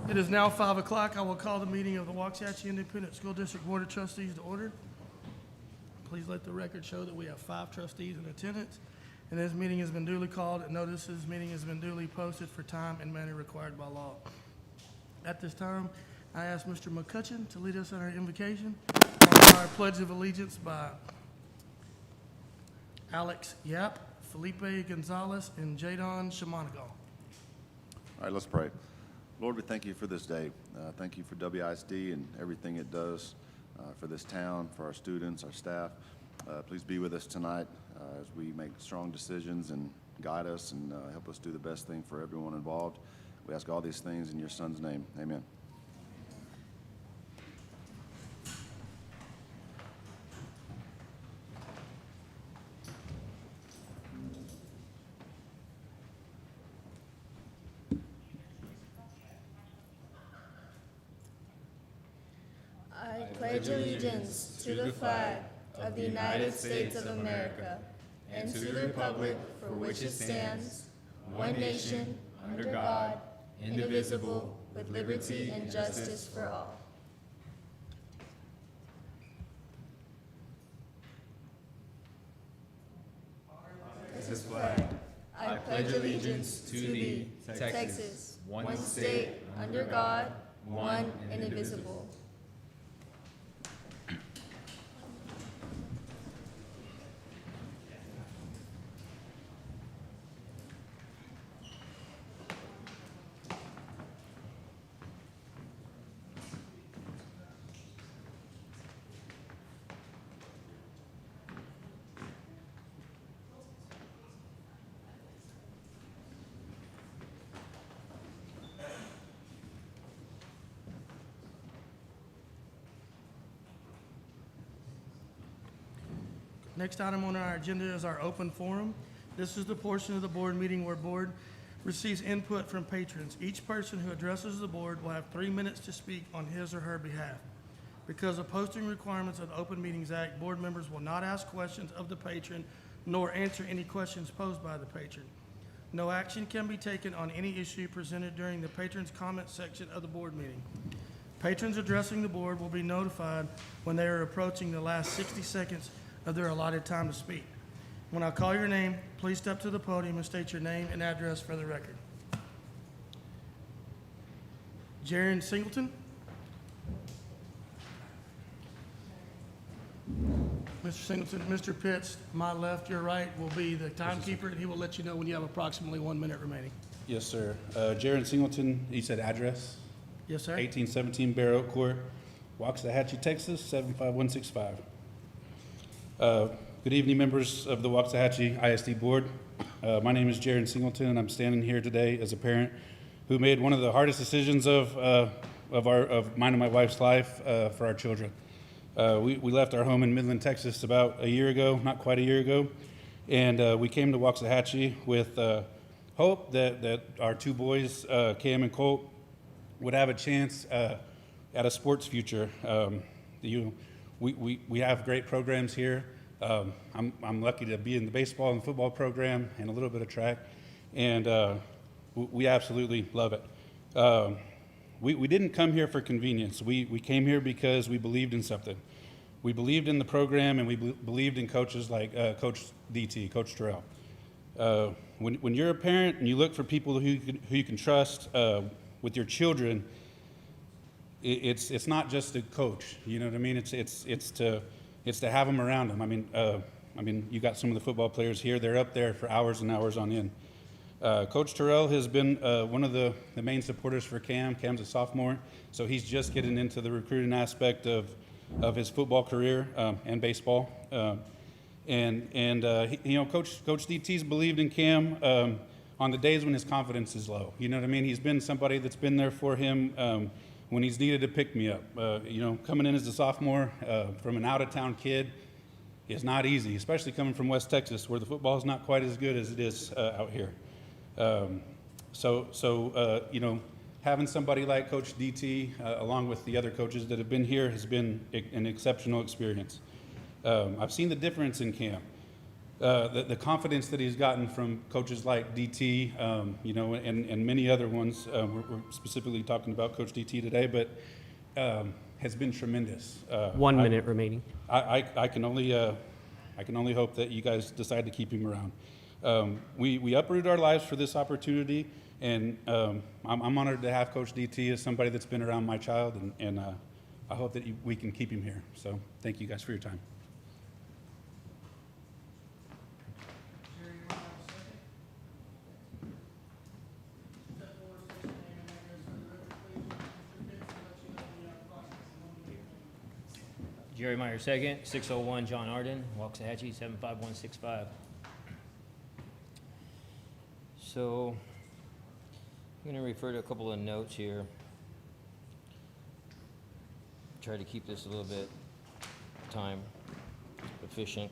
It is now 5 o'clock. I will call the meeting of the Waxahachie Independent School District Board of Trustees to order. Please let the record show that we have 5 trustees in attendance, and this meeting has been duly called, and notice this meeting has been duly posted for time and manner required by law. At this time, I ask Mr. McCutcheon to lead us in our invocation, followed by our Pledge of Allegiance by Alex Yap, Felipe Gonzalez, and Jadon Shamanigal. All right, let's pray. Lord, we thank you for this day. Thank you for WISD and everything it does for this town, for our students, our staff. Please be with us tonight as we make strong decisions and guide us and help us do the best thing for everyone involved. We ask all these things in your son's name. Amen. I pledge allegiance to the flag of the United States of America and to the republic for which it stands, one nation, under God, indivisible, with liberty and justice for all. This flag, I pledge allegiance to thee, Texas, one state, under God, one and indivisible. Next item on our agenda is our open forum. This is the portion of the board meeting where board receives input from patrons. Each person who addresses the board will have 3 minutes to speak on his or her behalf. Because of posting requirements of the Open Meetings Act, board members will not ask questions of the patron nor answer any questions posed by the patron. No action can be taken on any issue presented during the patron's comment section of the board meeting. Patrons addressing the board will be notified when they are approaching the last 60 seconds of their allotted time to speak. When I call your name, please step to the podium and state your name and address for the record. Jaron Singleton. Mr. Singleton, Mr. Pitts, my left, your right, will be the timekeeper, and he will let you know when you have approximately 1 minute remaining. Yes, sir. Jaron Singleton, you said address? Yes, sir. 1817 Bear Oak Court, Waxahachie, Texas, 75165. Good evening, members of the Waxahachie ISD Board. My name is Jaron Singleton, and I'm standing here today as a parent who made one of the hardest decisions of mine and my wife's life for our children. We left our home in Midland, Texas about a year ago, not quite a year ago, and we came to Waxahachie with hope that our 2 boys, Cam and Colt, would have a chance at a sports future. We have great programs here. I'm lucky to be in the baseball and football program and a little bit of track, and we absolutely love it. We didn't come here for convenience. We came here because we believed in something. We believed in the program, and we believed in coaches like Coach DT, Coach Terrell. When you're a parent and you look for people who you can trust with your children, it's not just a coach, you know what I mean? It's to have them around them. I mean, you got some of the football players here. They're up there for hours and hours on end. Coach Terrell has been one of the main supporters for Cam. Cam's a sophomore, so he's just getting into the recruiting aspect of his football career and baseball. Coach DT's believed in Cam on the days when his confidence is low. You know what I mean? He's been somebody that's been there for him when he's needed to pick me up. Coming in as a sophomore from an out-of-town kid is not easy, especially coming from West Texas, where the football is not quite as good as it is out here. Having somebody like Coach DT, along with the other coaches that have been here, has been an exceptional experience. I've seen the difference in Cam. the confidence that he's gotten from coaches like DT, you know, and many other ones. We're specifically talking about Coach DT today, but has been tremendous. 1 minute remaining. I can only hope that you guys decide to keep him around. We uprooted our lives for this opportunity, and I'm honored to have Coach DT as somebody that's been around my child, and I hope that we can keep him here. So thank you guys for your time. Jerry Meyer, second. 601 John Arden, Waxahachie 75165. So I'm going to refer to a couple of notes here. Try to keep this a little bit time efficient.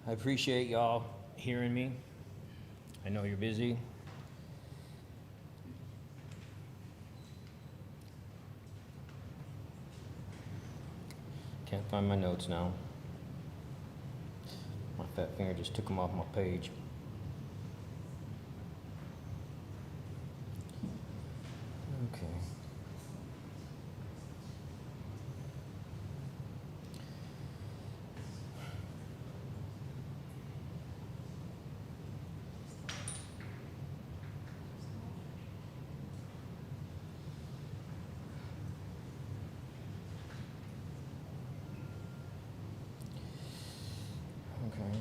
I appreciate y'all hearing me. I know you're busy. Can't find my notes now. My fat finger just took them off my page. Okay. Okay.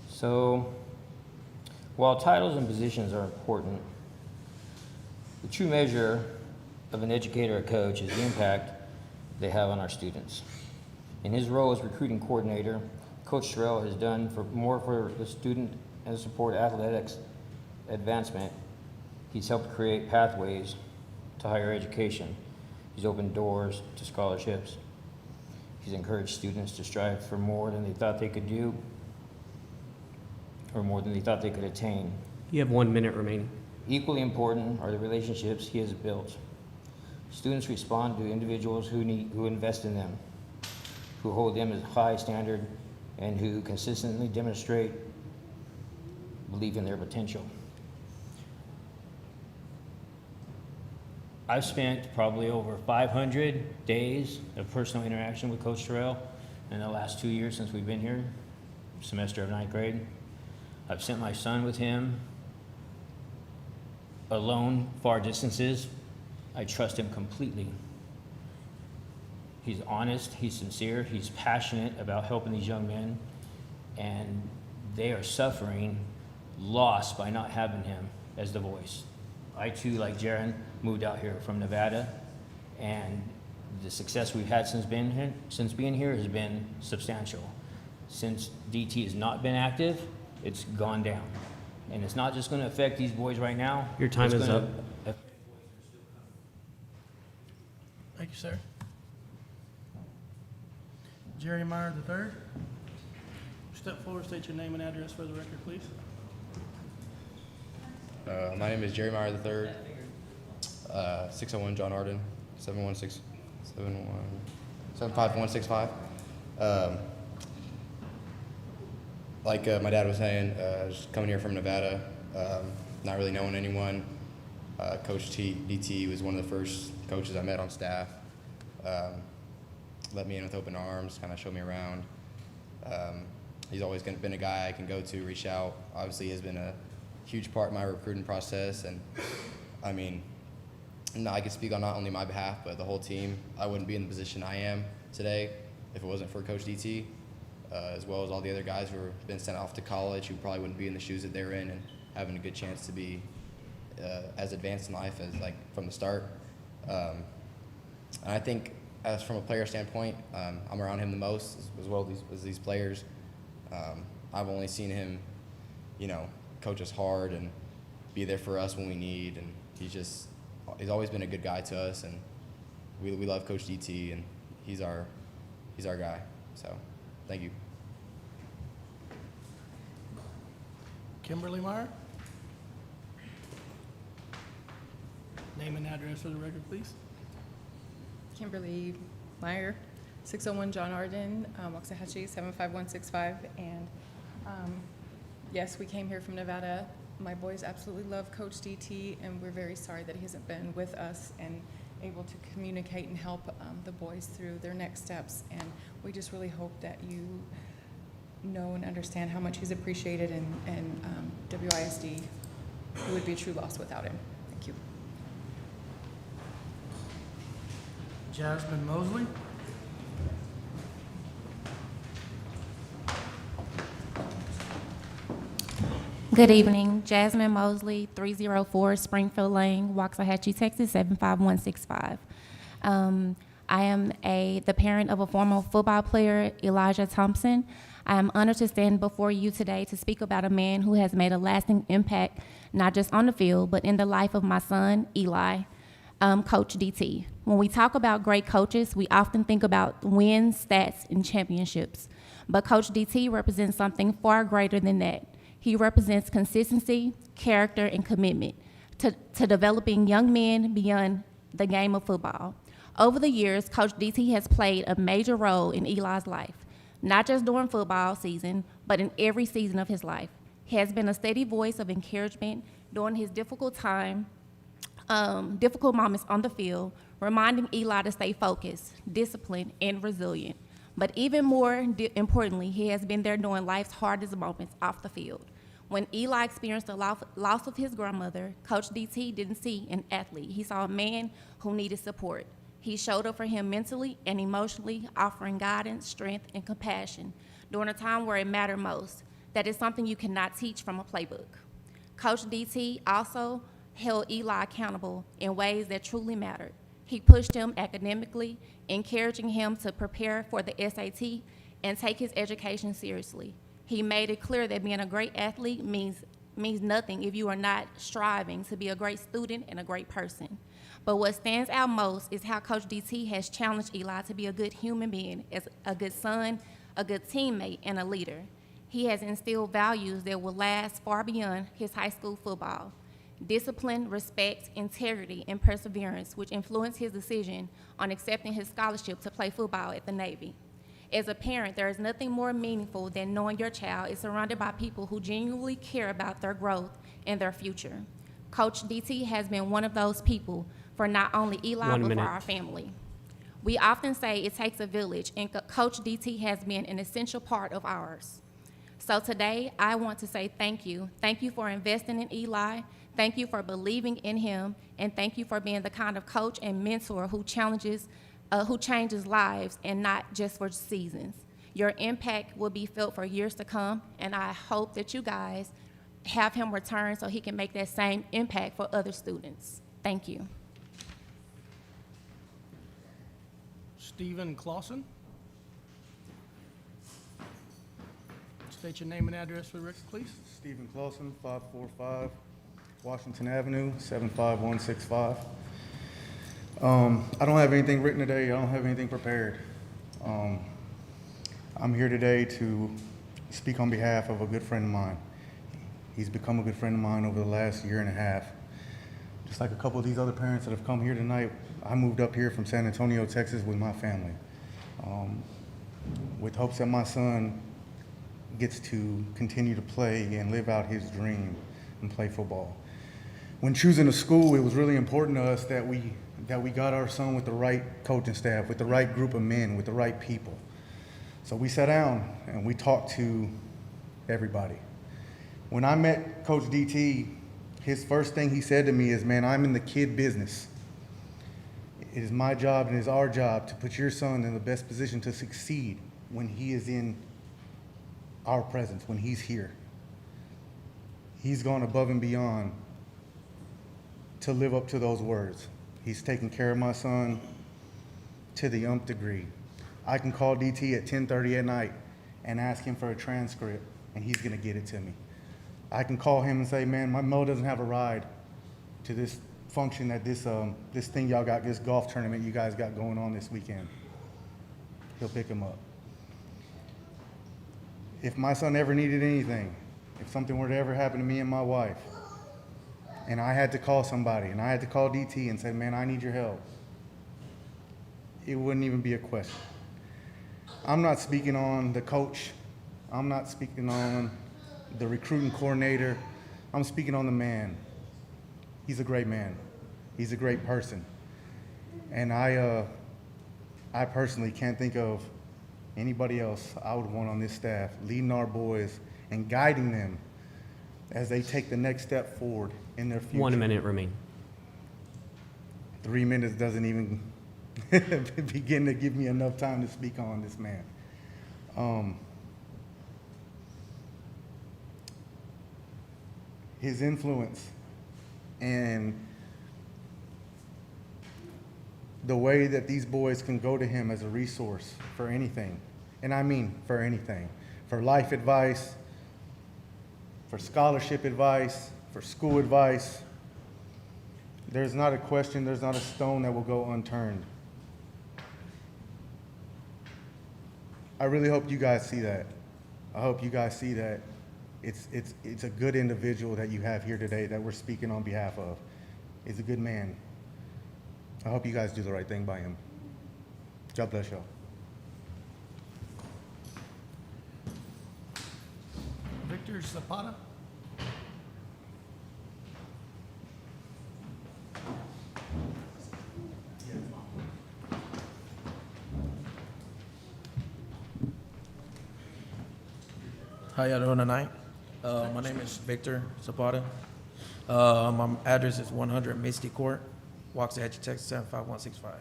So, while titles and positions are important, the true measure of an educator or coach is the impact they have on our students. In his role as recruiting coordinator, Coach Terrell has done more for the student and support athletics advancement. He's helped create pathways to higher education. He's opened doors to scholarships. He's encouraged students to strive for more than they thought they could do, or more than they thought they could attain. You have 1 minute remaining. Equally important are the relationships he has built. Students respond to individuals who invest in them, who hold them as a high standard, and who consistently demonstrate belief in their potential. I've spent probably over 500 days of personal interaction with Coach Terrell in the last 2 years since we've been here, semester of 9th grade. I've sent my son with him alone far distances. I trust him completely. He's honest, he's sincere, he's passionate about helping these young men, and they are suffering loss by not having him as the voice. I too, like Jaron, moved out here from Nevada, and the success we've had since being here has been substantial. Since DT has not been active, it's gone down. And it's not just gonna affect these boys right now. Your time it's is gonna up. affect- Thank you, sir. Jerry Meyer III. Step forward, state your name and address for the record, please. My name is Jerry Meyer III, 601 John Arden, 75165. Like my dad was saying, just coming here from Nevada, not really knowing anyone. Coach DT was one of the first coaches I met on staff. Let me in with open arms, kind of showed me around. He's always been a guy I can go to, reach out. Obviously, he has been a huge part of my recruiting process, and I mean, I can speak on not only my behalf, but the whole team. I wouldn't be in the position I am today if it wasn't for Coach DT, as well as all the other guys who have been sent off to college who probably wouldn't be in the shoes that they're in and having a good chance to be as advanced in life as like from the start. And I think as from a player standpoint, I'm around him the most as well as these players. I've only seen him coach us hard and be there for us when we need. And he's always been a good guy to us, and we love Coach DT, and he's our guy. So, thank you. Kimberly Meyer. Name and address for the record, please. Kimberly Meyer, 601 John Arden, Waxahachie 75165. And yes, we came here from Nevada. My boys absolutely love Coach DT, and we're very sorry that he hasn't been with us and able to communicate and help the boys through their next steps. And we just really hope that you know and understand how much he's appreciated, and WISD would be a true loss without him. Thank you. Jasmine Mosley. Good evening, Jasmine Mosley, 304 Springfield Lane, Waxahachie, Texas, 75165. I am the parent of a former football player, Elijah Thompson. I am honored to stand before you today to speak about a man who has made a lasting impact, not just on the field, but in the life of my son, Eli, Coach DT. When we talk about great coaches, we often think about wins, stats, and championships. But Coach DT represents something far greater than that. He represents consistency, character, and commitment to developing young men beyond the game of football. Over the years, Coach DT has played a major role in Eli's life, not just during football season, but in every season of his life. He has been a steady voice of encouragement during his difficult moments on the field, reminding Eli to stay focused, disciplined, and resilient. But even more importantly, he has been there during life's hardest moments off the field. When Eli experienced the loss of his grandmother, Coach DT didn't see an athlete. He saw a man who needed support. He showed up for him mentally and emotionally, offering guidance, strength, and compassion during a time where it mattered most. That is something you cannot teach from a playbook. Coach DT also held Eli accountable in ways that truly mattered. He pushed him academically, encouraging him to prepare for the SAT and take his education seriously. He made it clear that being a great athlete means nothing if you are not striving to be a great student and a great person. But what stands out most is how Coach DT has challenged Eli to be a good human being, as a good son, a good teammate, and a leader. He has instilled values that will last far beyond his high school football. Discipline, respect, integrity, and perseverance, which influenced his decision on accepting his scholarship to play football at the Navy. As a parent, there is nothing more meaningful than knowing your child is surrounded by people who genuinely care about their growth and their future. Coach DT has been one of those people for not only Eli, but for our family. We often say it takes a village, and Coach DT has been an essential part of ours. So today, I want to say thank you. Thank you for investing in Eli. Thank you for believing in him, and thank you for being the kind of coach and mentor who changes lives and not just for seasons. Your impact will be felt for years to come, and I hope that you guys have him return so he can make that same impact for other students. Thank you. Stephen Clausen. State your name and address for the record, please. Stephen Clausen, 545 Washington Avenue, 75165. I don't have anything written today. I don't have anything prepared. I'm here today to speak on behalf of a good friend of mine. He's become a good friend of mine over the last year and a half. Just like a couple of these other parents that have come here tonight, I moved up here from San Antonio, Texas with my family, with hopes that my son gets to continue to play and live out his dream and play football. When choosing a school, it was really important to us that we got our son with the right coaching staff, with the right group of men, with the right people. So we sat down and we talked to everybody. When I met Coach DT, his first thing he said to me is, "Man, I'm in the kid business. It is my job and it is our job to put your son in the best position to succeed when he is in our presence, when he's here." He's gone above and beyond to live up to those words. He's taken care of my son to the nth degree. I can call DT at 10:30 at night and ask him for a transcript, and he's gonna get it to me. I can call him and say, man, my Mo doesn't have a ride to this function that this thing y'all got, this golf tournament you guys got going on this weekend. He'll pick him up. If my son ever needed anything, if something were to ever happen to me and my wife, and I had to call somebody, and I had to call DT and say, man, I need your help, it wouldn't even be a question. I'm not speaking on the coach. I'm not speaking on the recruiting coordinator. I'm speaking on the man. He's a great man. He's a great person. And I personally can't think of anybody else I would want on this staff leading our boys and guiding them as they take the next step forward in their future. 1 minute remaining. 3 minutes doesn't even begin to give me enough time to speak on this man. His influence and the way that these boys can go to him as a resource for anything, and I mean for anything, for life advice, for scholarship advice, for school advice. There's not a question, there's not a stone that will go unturned. I really hope you guys see that. I hope you guys see that it's a good individual that you have here today that we're speaking on behalf of. He's a good man. I hope you guys do the right thing by him. God bless y'all. Victor Zapata. How y'all doing tonight? My name is Victor Zapata. My address is 100 Misty Court, Waxahachie, Texas 75165.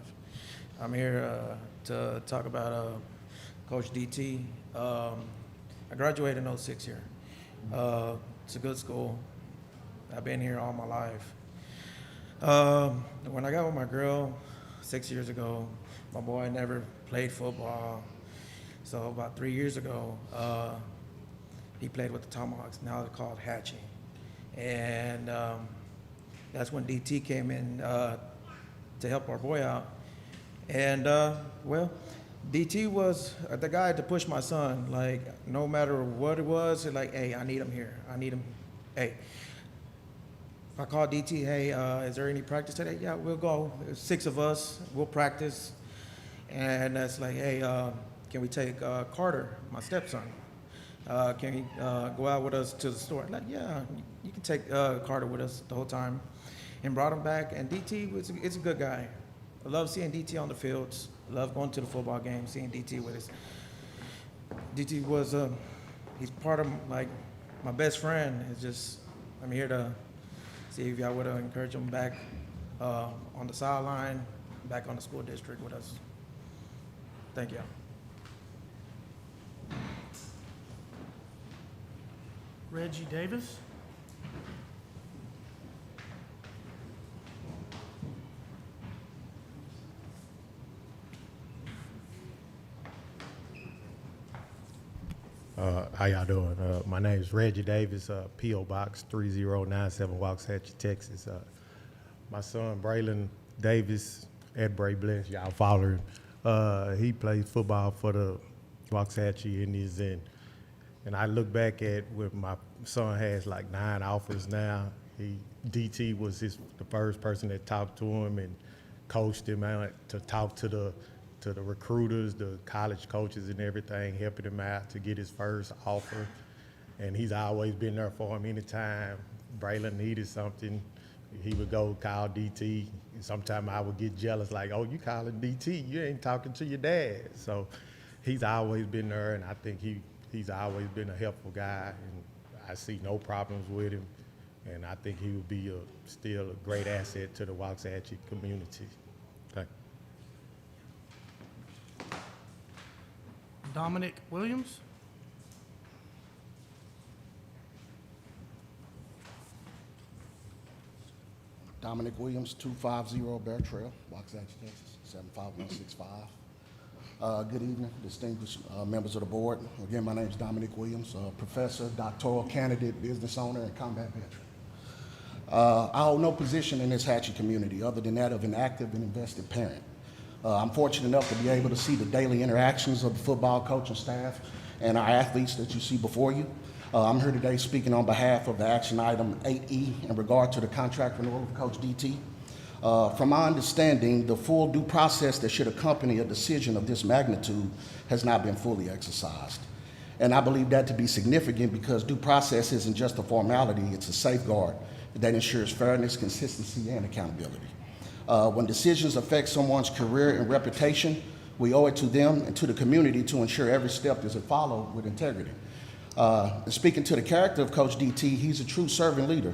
I'm here to talk about Coach DT. I graduated in 06 here. It's a good school. I've been here all my life. When I got with my girl 6 years ago, my boy never played football. So about 3 years ago, he played with the Tomahawks. Now they're called Hatchie. And that's when DT came in to help our boy out. And, well, DT was the guy to push my son. Like, no matter what it was, like, hey, I need him here. I need him. Hey, if I call DT, hey, is there any practice today? Yeah, we'll go. There's 6 of us. We'll practice. And that's like, hey, can we take Carter, my stepson? Can he go out with us to the store? Like, yeah, you can take Carter with us the whole time. And brought him back. And DT is a good guy. I love seeing DT on the fields. I love going to the football games, seeing DT with us. DT was, he's part of, like, my best friend. It's just, I'm here to see if y'all would encourage him back on the sideline, back on the school district with us. Thank y'all. Reggie Davis. How y'all doing? My name is Reggie Davis, P.O. Box 3097, Waxahachie, Texas. My son, Braylon Davis, Ed Bray Bless, y'all follow him. He plays football for the Waxahachie Indians, and I look back at what my son has like 9 offers now. DT was the first person that talked to him and coached him out to talk to the recruiters, the college coaches and everything, helping him out to get his first offer. And he's always been there for him anytime Braylon needed something. He would go call DT. And sometimes I would get jealous, like, oh, you calling DT, you ain't talking to your dad. So he's always been there, and I think he's always been a helpful guy, and I see no problems with him. And I think he would be still a great asset to the Waxahachie community. Thank you. Dominic Williams. Dominic Williams, 250 Bear Trail, Waxahachie, Texas, 75165. Good evening, distinguished members of the board. Again, my name is Dominic Williams, professor, doctoral candidate, business owner, and combat veteran. I hold no position in this Hatchie community other than that of an active and invested parent. I'm fortunate enough to be able to see the daily interactions of the football coaching staff and our athletes that you see before you. I'm here today speaking on behalf of the action item 8E in regard to the contract renewal of Coach DT. From my understanding, the full due process that should accompany a decision of this magnitude has not been fully exercised. And I believe that to be significant because due process isn't just a formality, it's a safeguard that ensures fairness, consistency, and accountability. When decisions affect someone's career and reputation, we owe it to them and to the community to ensure every step is followed with integrity. Speaking to the character of Coach DT, he's a true servant leader.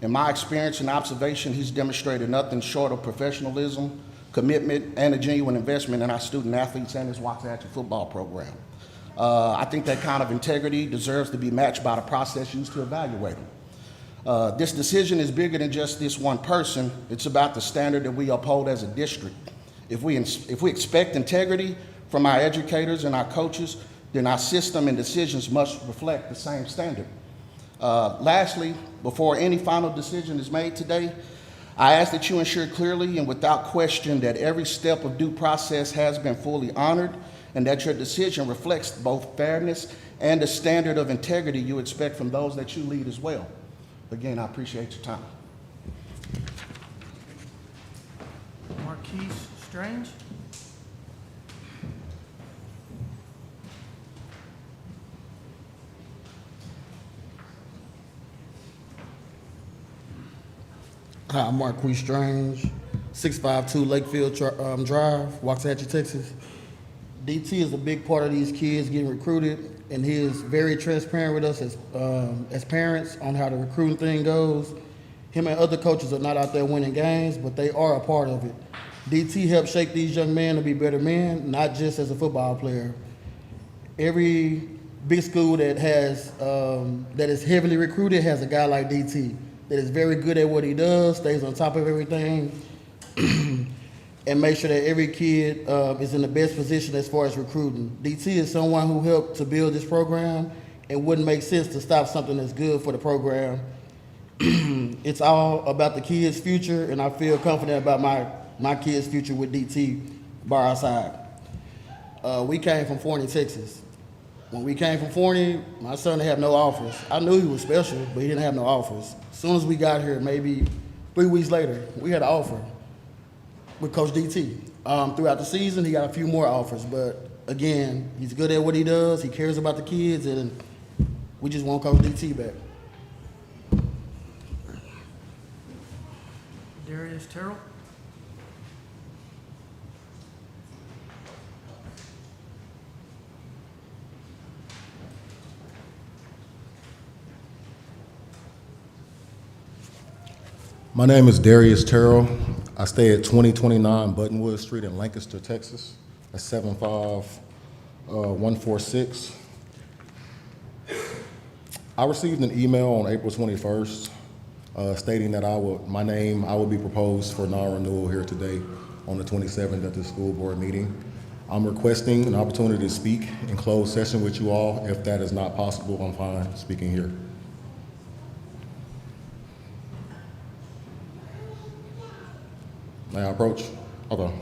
In my experience and observation, he's demonstrated nothing short of professionalism, commitment, and a genuine investment in our student athletes and his Waxahachie football program. I think that kind of integrity deserves to be matched by the process used to evaluate him. This decision is bigger than just this one person. It's about the standard that we uphold as a district. If we expect integrity from our educators and our coaches, then our system and decisions must reflect the same standard. Lastly, before any final decision is made today, I ask that you ensure clearly and without question that every step of due process has been fully honored and that your decision reflects both fairness and the standard of integrity you expect from those that you lead as well. Again, I appreciate your time. Marquise Strange. Hi, I'm Marquis Strange, 652 Lakefield Drive, Waxahachie, Texas. DT is a big part of these kids getting recruited, and he is very transparent with us as parents on how the recruiting thing goes. Him and other coaches are not out there winning games, but they are a part of it. DT helped shape these young men to be better men, not just as a football player. Every big school that has that is heavily recruited has a guy like DT that is very good at what he does, stays on top of everything, and make sure that every kid is in the best position as far as recruiting. DT is someone who helped to build this program and wouldn't make sense to stop something that's good for the program. It's all about the kids' future, and I feel confident about my kids' future with DT by our side. We came from Forney, Texas. When we came from Forney, my son had no offers. I knew he was special, but he didn't have no offers. As soon as we got here, maybe 3 weeks later, we had an offer with Coach DT. Throughout the season, he got a few more offers, but again, he's good at what he does. He cares about the kids, and we just want Coach DT back. Darius Terrell. My name is Darius Terrell. I stay at 2029 Buttonwood Street in Lancaster, Texas. That's 75146. I received an email on April 21st stating that I would be proposed for non-renewal here today on the 27th at the school board meeting. I'm requesting an opportunity to speak in closed session with you all. If that is not possible, I'm fine speaking here. May I approach? Okay. What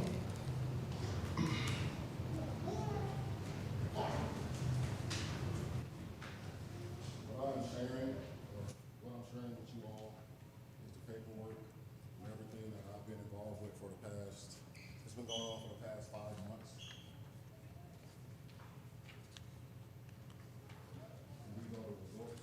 I'm sharing with you all is the paperwork and everything that I've been involved with for the past, it's been going on for the past 5 months. And these are the results.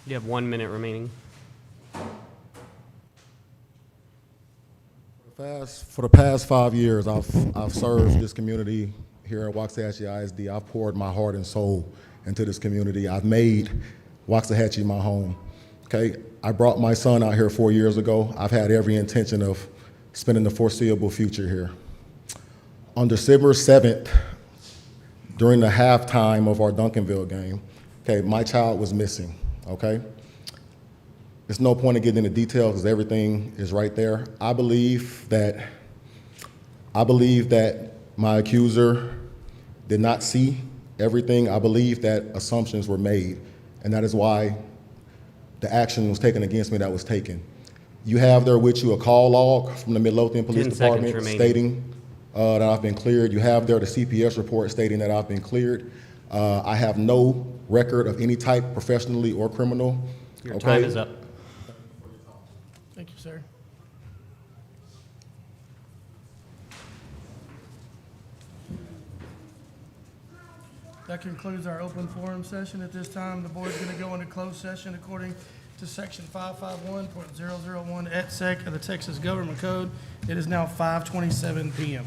You have 1 minute remaining. For the past 5 years, I've served this community here at Waxahachie ISD. I've poured my heart and soul into this community. I've made Waxahachie my home. Okay, I brought my son out here 4 years ago. I've had every intention of spending the foreseeable future here. On December 7th, during the halftime of our Duncanville game, okay, my child was missing, okay? There's no point in getting into details because everything is right there. I believe that my accuser did not see everything. I believe that assumptions were made, and that is why the action was taken against me that was taken. You have there with you a call log from the Midlothian Police 10 seconds Department remaining. stating that I've been cleared. You have there the CPS report stating that I've been cleared. I have no record of any type, professionally or criminal. Your okay? time is up. Thank you, sir. That concludes our open forum session. At this time, the board is going to go into closed session according to section 551.001 et sec of the Texas Government Code. It is now 5:27 PM.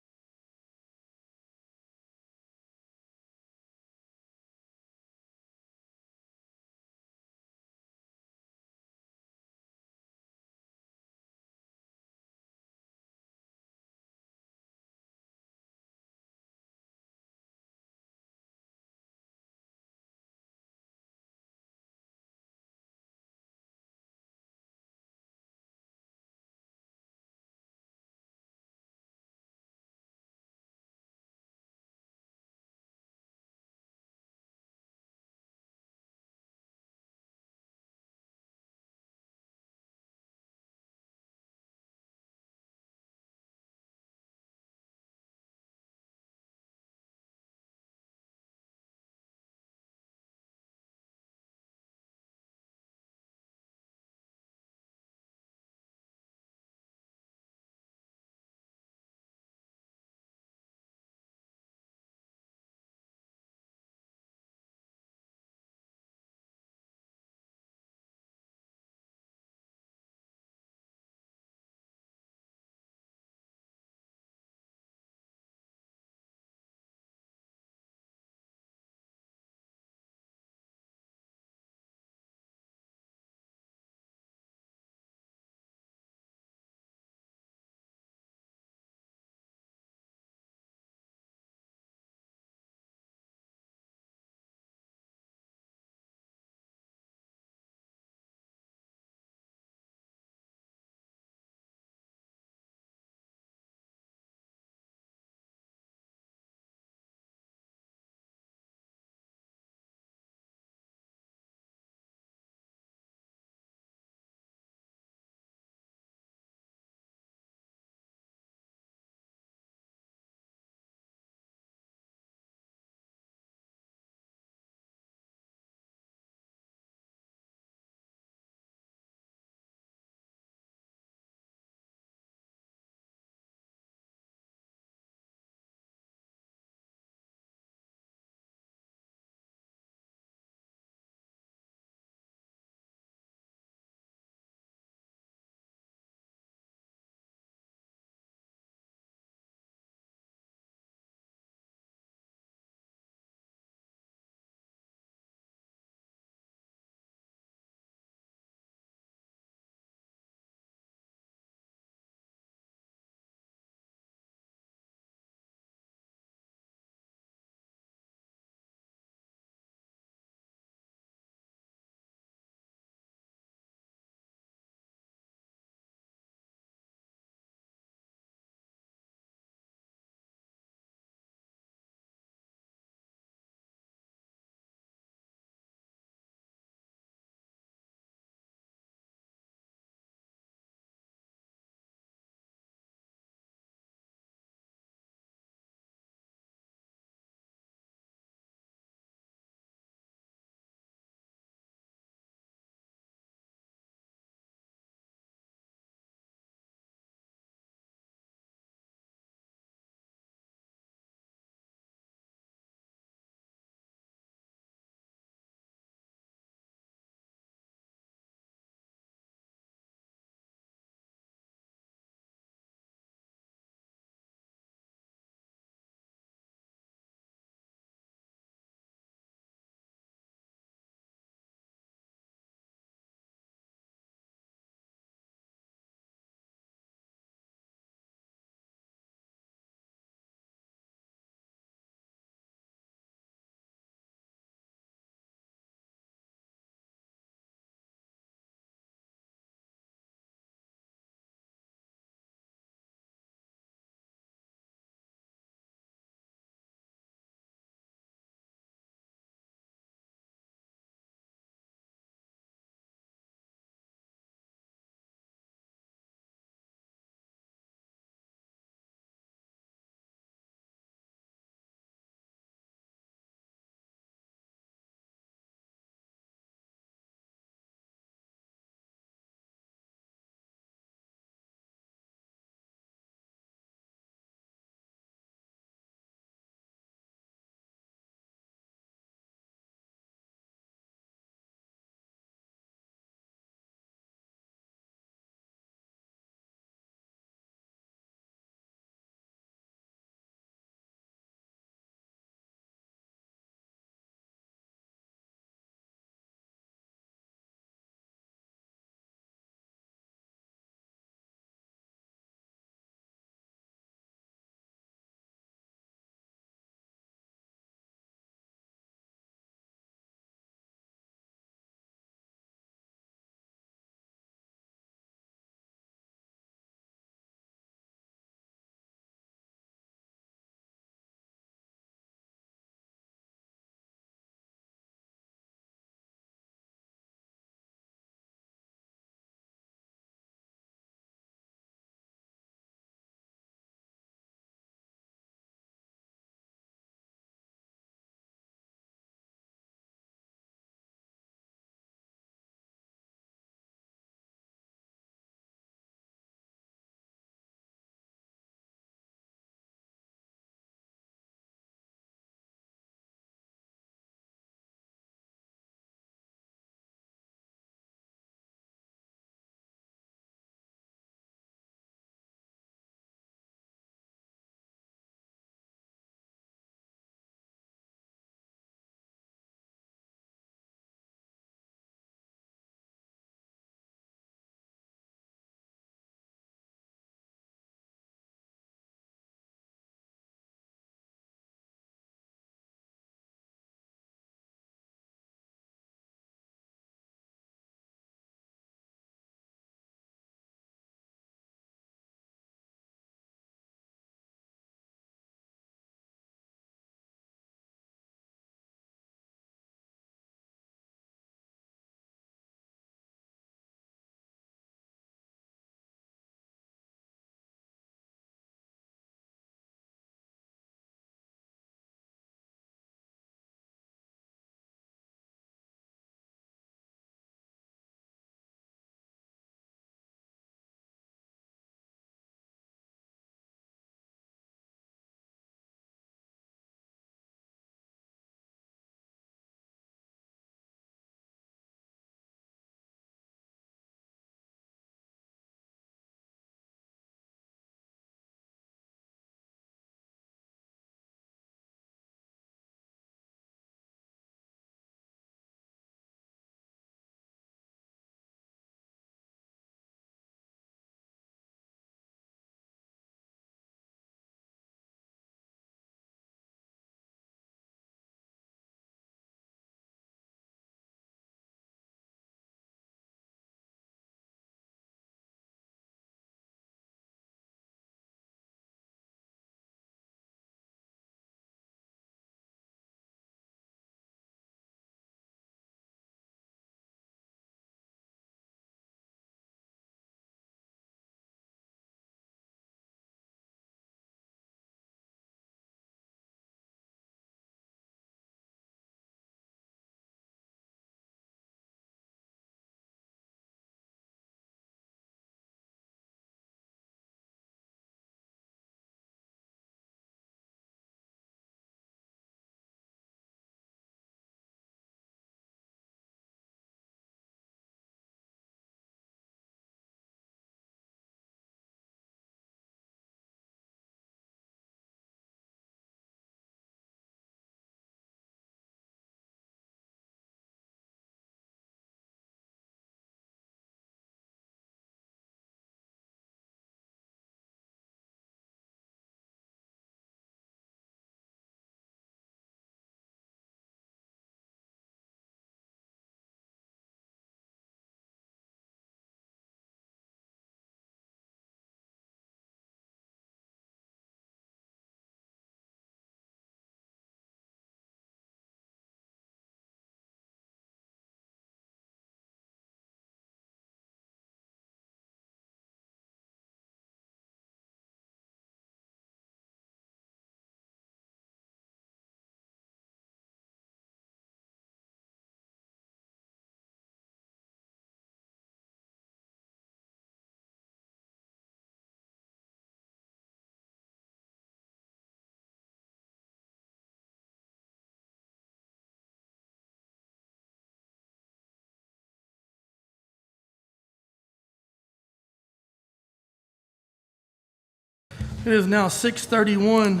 It is now 6:31.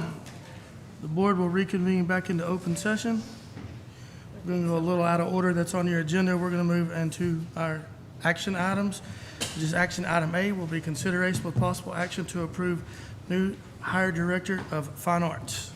The board will reconvene back into open session. We're going to go a little out of order that's on your agenda. We're going to move into our action items. Which is action item A will be consideration with possible action to approve new hire director of fine arts.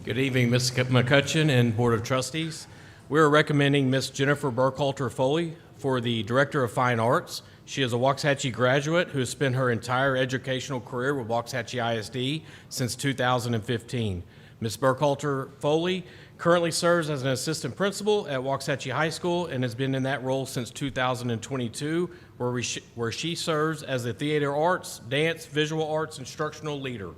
Good evening, Ms. McCutcheon and Board of Trustees. We're recommending Ms. Jennifer Burkhalter Foley for the Director of Fine Arts. She is a Waxahachie graduate who has spent her entire educational career with Waxahachie ISD since 2015. Ms. Burkhalter Foley currently serves as an assistant principal at Waxahachie High School and has been in that role since 2022, where she serves as the theater arts, dance, visual arts instructional leader.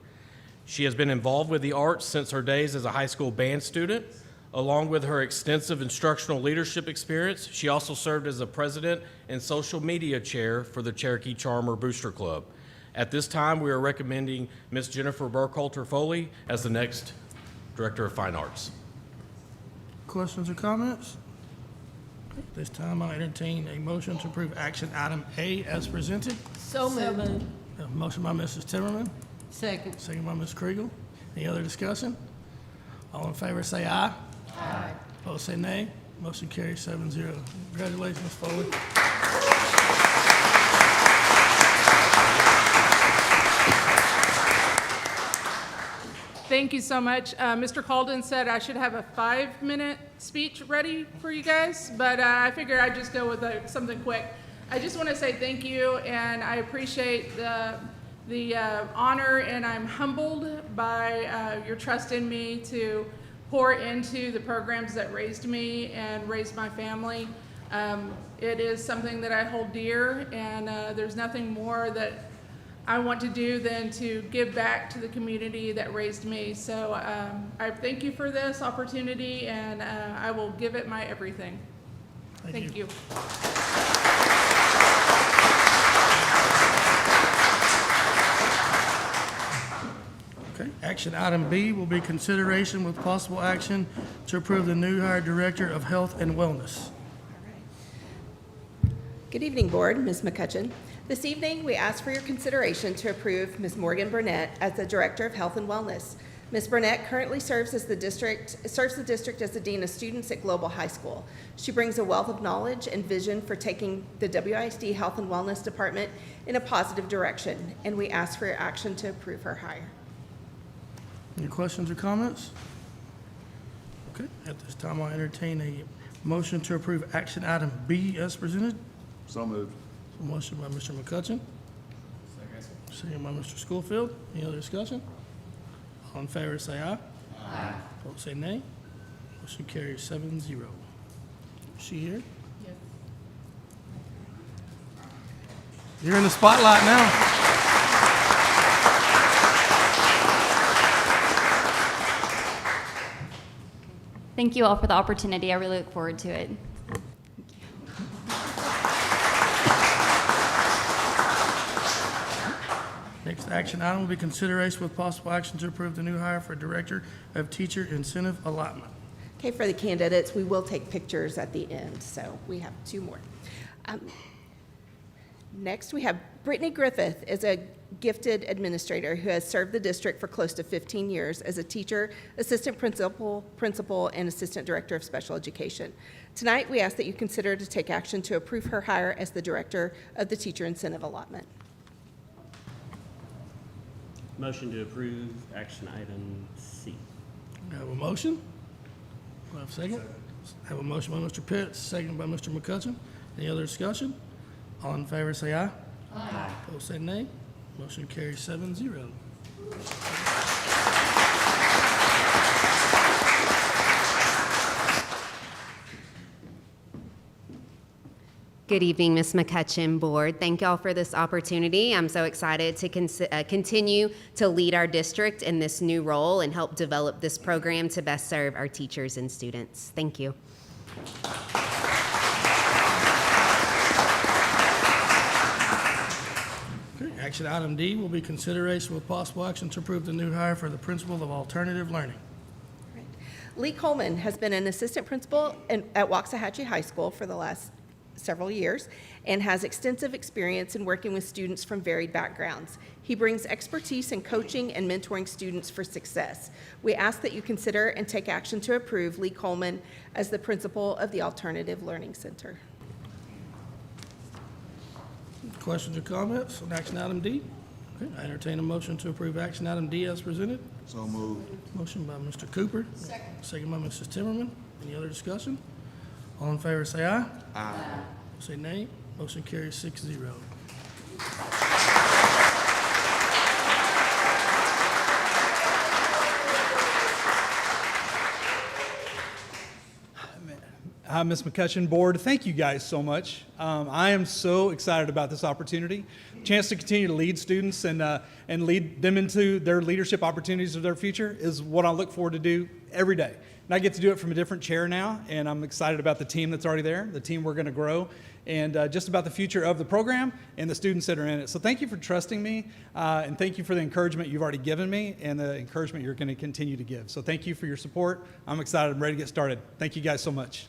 She has been involved with the arts since her days as a high school band student. Along with her extensive instructional leadership experience, she also served as the president and social media chair for the Cherokee Charmer Booster Club. At this time, we are recommending Ms. Jennifer Burkhalter Foley as the next Director of Fine Arts. Questions or comments? At this time, I'll entertain a motion to approve action item A as presented. So moved. A motion by Mrs. Timmerman, Second. second by Ms. Kriegel. Any other discussion? All in favor say aye. Aye. Opposed say nay. Motion carries 7-0. Congratulations, Ms. Foley. Thank you so much. Mr. Calden said I should have a 5-minute speech ready for you guys, but I figured I'd just go with something quick. I just want to say thank you, and I appreciate the honor, and I'm humbled by your trust in me to pour into the programs that raised me and raised my family. It is something that I hold dear, and there's nothing more that I want to do than to give back to the community that raised me. So I thank you for this opportunity, and I will give it my everything. Thank you. Okay, action item B will be consideration with possible action to approve the new hire Director of Health and Wellness. Good evening, Board. Ms. McCutcheon. This evening, we ask for your consideration to approve Ms. Morgan Burnett as the Director of Health and Wellness. Ms. Burnett currently serves the district as the Dean of Students at Global High School. She brings a wealth of knowledge and vision for taking the WISD Health and Wellness Department in a positive direction, and we ask for your action to approve her hire. Any questions or comments? Okay, at this time, I'll entertain a motion to approve action item B as presented. So moved. So motion by Mr. McCutcheon. Second by Mr. Schofield. Any other discussion? All in favor say aye. Aye. Opposed say nay. Motion carries 7-0. Is she here? Yes. You're in the spotlight now. Thank you all for the opportunity. I really look forward to it. Next action item will be consideration with possible action to approve the new hire for Director of Teacher Incentive Allotment. Okay, for the candidates, we will take pictures at the end, so we have 2 more. Next, we have Brittany Griffith is a gifted administrator who has served the district for close to 15 years as a teacher, assistant principal, and assistant director of special education. Tonight, we ask that you consider to take action to approve her hire as the director of the Teacher Incentive Allotment. Motion to approve action item C. I have a motion. Do I have a second? I have a motion by Mr. Pitts, second by Mr. McCutcheon. Any other discussion? All in favor say aye. Aye. Opposed say nay. Motion carries 7-0. Good evening, Ms. McCutcheon, Board. Thank y'all for this opportunity. I'm so excited to continue to lead our district in this new role and help develop this program to best serve our teachers and students. Thank you. Okay, action item D will be consideration with possible action to approve the new hire for the Principal of Alternative Learning. Lee Coleman has been an assistant principal at Waxahachie High School for the last several years and has extensive experience in working with students from varied backgrounds. He brings expertise in coaching and mentoring students for success. We ask that you consider and take action to approve Lee Coleman as the principal of the Alternative Learning Center. Questions or comments on action item D? Okay, I entertain a motion to approve action item D as presented. So moved. Motion by Mr. Cooper. Second by Mrs. Timmerman. Any other discussion? All in favor say aye. Aye. Say nay. Motion carries 6-0. Hi, Ms. McCutcheon, Board. Thank you guys so much. I am so excited about this opportunity. Chance to continue to lead students and lead them into their leadership opportunities of their future is what I look forward to do every day. And I get to do it from a different chair now, and I'm excited about the team that's already there, the team we're going to grow, and just about the future of the program and the students that are in it. So thank you for trusting me, and thank you for the encouragement you've already given me and the encouragement you're going to continue to give. So thank you for your support. I'm excited. I'm ready to get started. Thank you guys so much.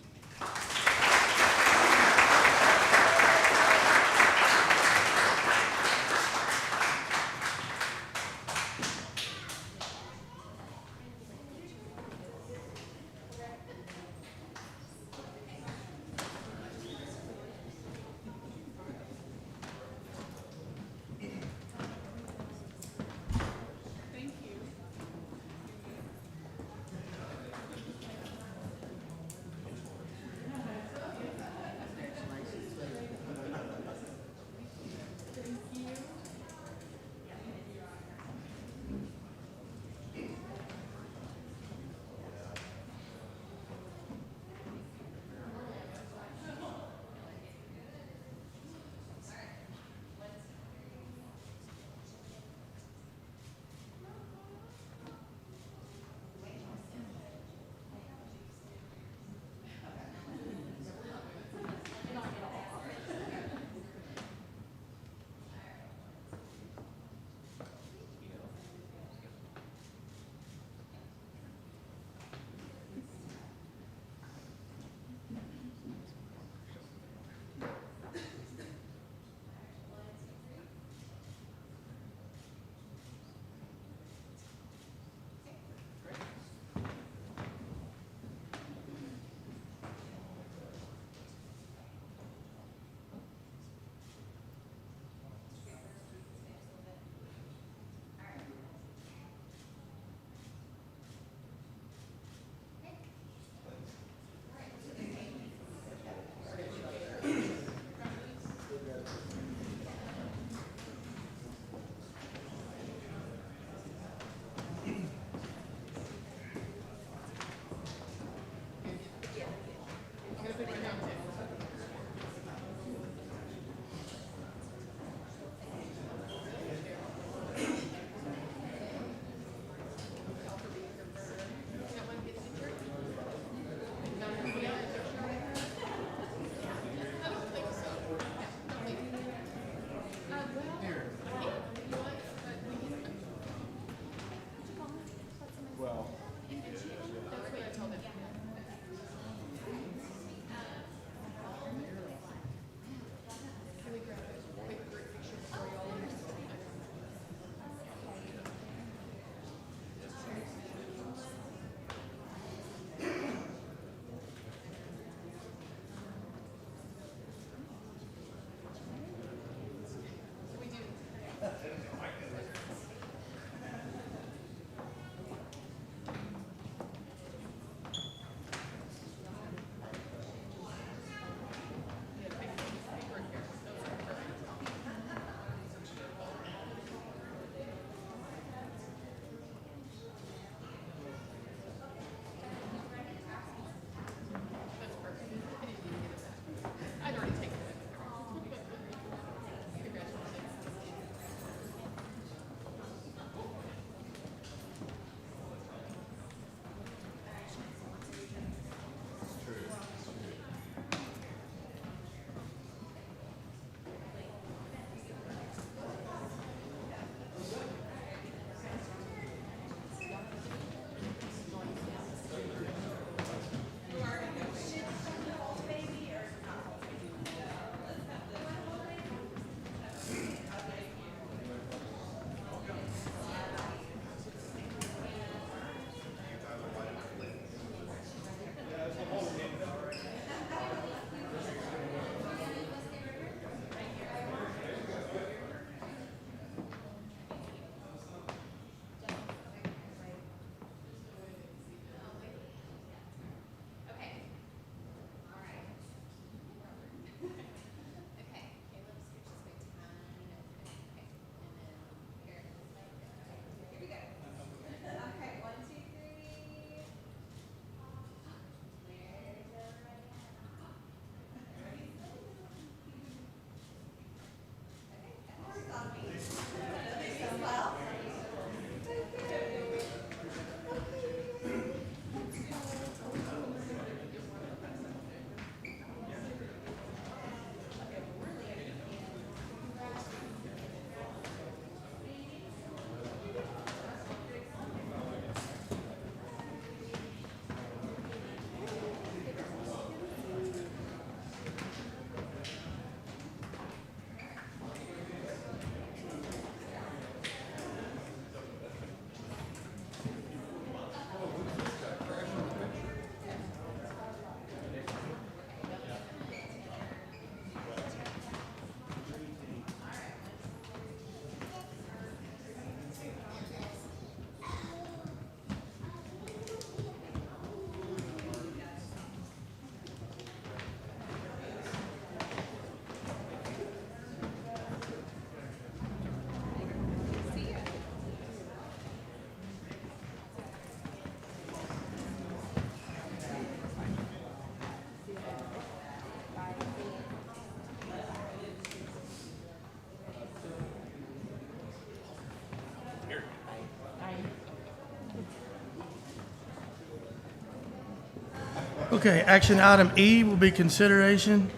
Okay, action item E will be consideration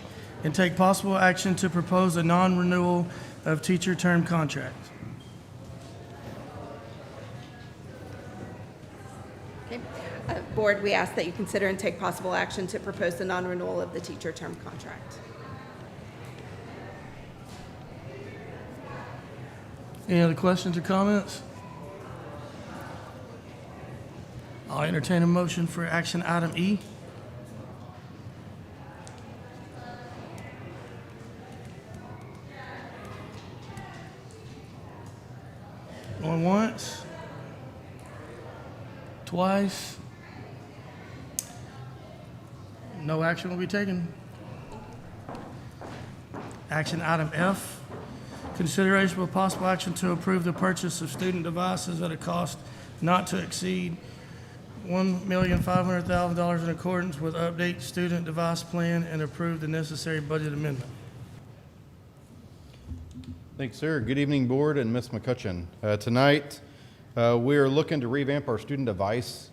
and take possible action to propose a non-renewal of teacher term contracts. Okay. Board, we ask that you consider and take possible action to propose the non-renewal of the teacher term contract. Any other questions or comments? I'll entertain a motion for action item E. Going once, twice. No action will be taken. Action item F, consideration with possible action to approve the purchase of student devices at a cost not to exceed $1,500,000 in accordance with update student device plan and approve the necessary budget amendment. Thanks, sir. Good evening, Board and Ms. McCutcheon. Tonight, we are looking to revamp our student device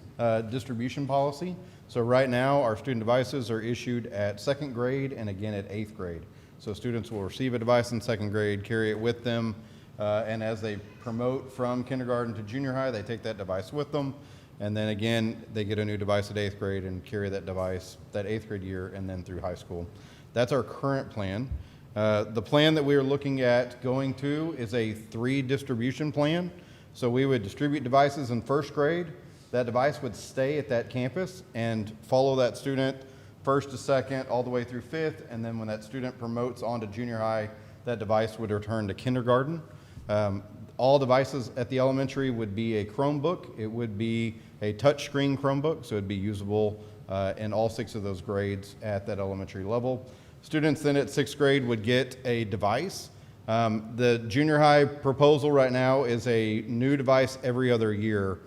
distribution policy. So right now, our student devices are issued at 2nd grade and again at 8th grade. So students will receive a device in 2nd grade, carry it with them, and as they promote from kindergarten to junior high, they take that device with them. And then again, they get a new device at 8th grade and carry that device that 8th grade year and then through high school. That's our current plan. The plan that we are looking at going to is a 3 distribution plan. So we would distribute devices in 1st grade. That device would stay at that campus and follow that student 1st to 2nd all the way through 5th. And then when that student promotes on to junior high, that device would return to kindergarten. All devices at the elementary would be a Chromebook. It would be a touchscreen Chromebook, so it'd be usable in all 6 of those grades at that elementary level. Students then at 6th grade would get a device. The junior high proposal right now is a new device every other year.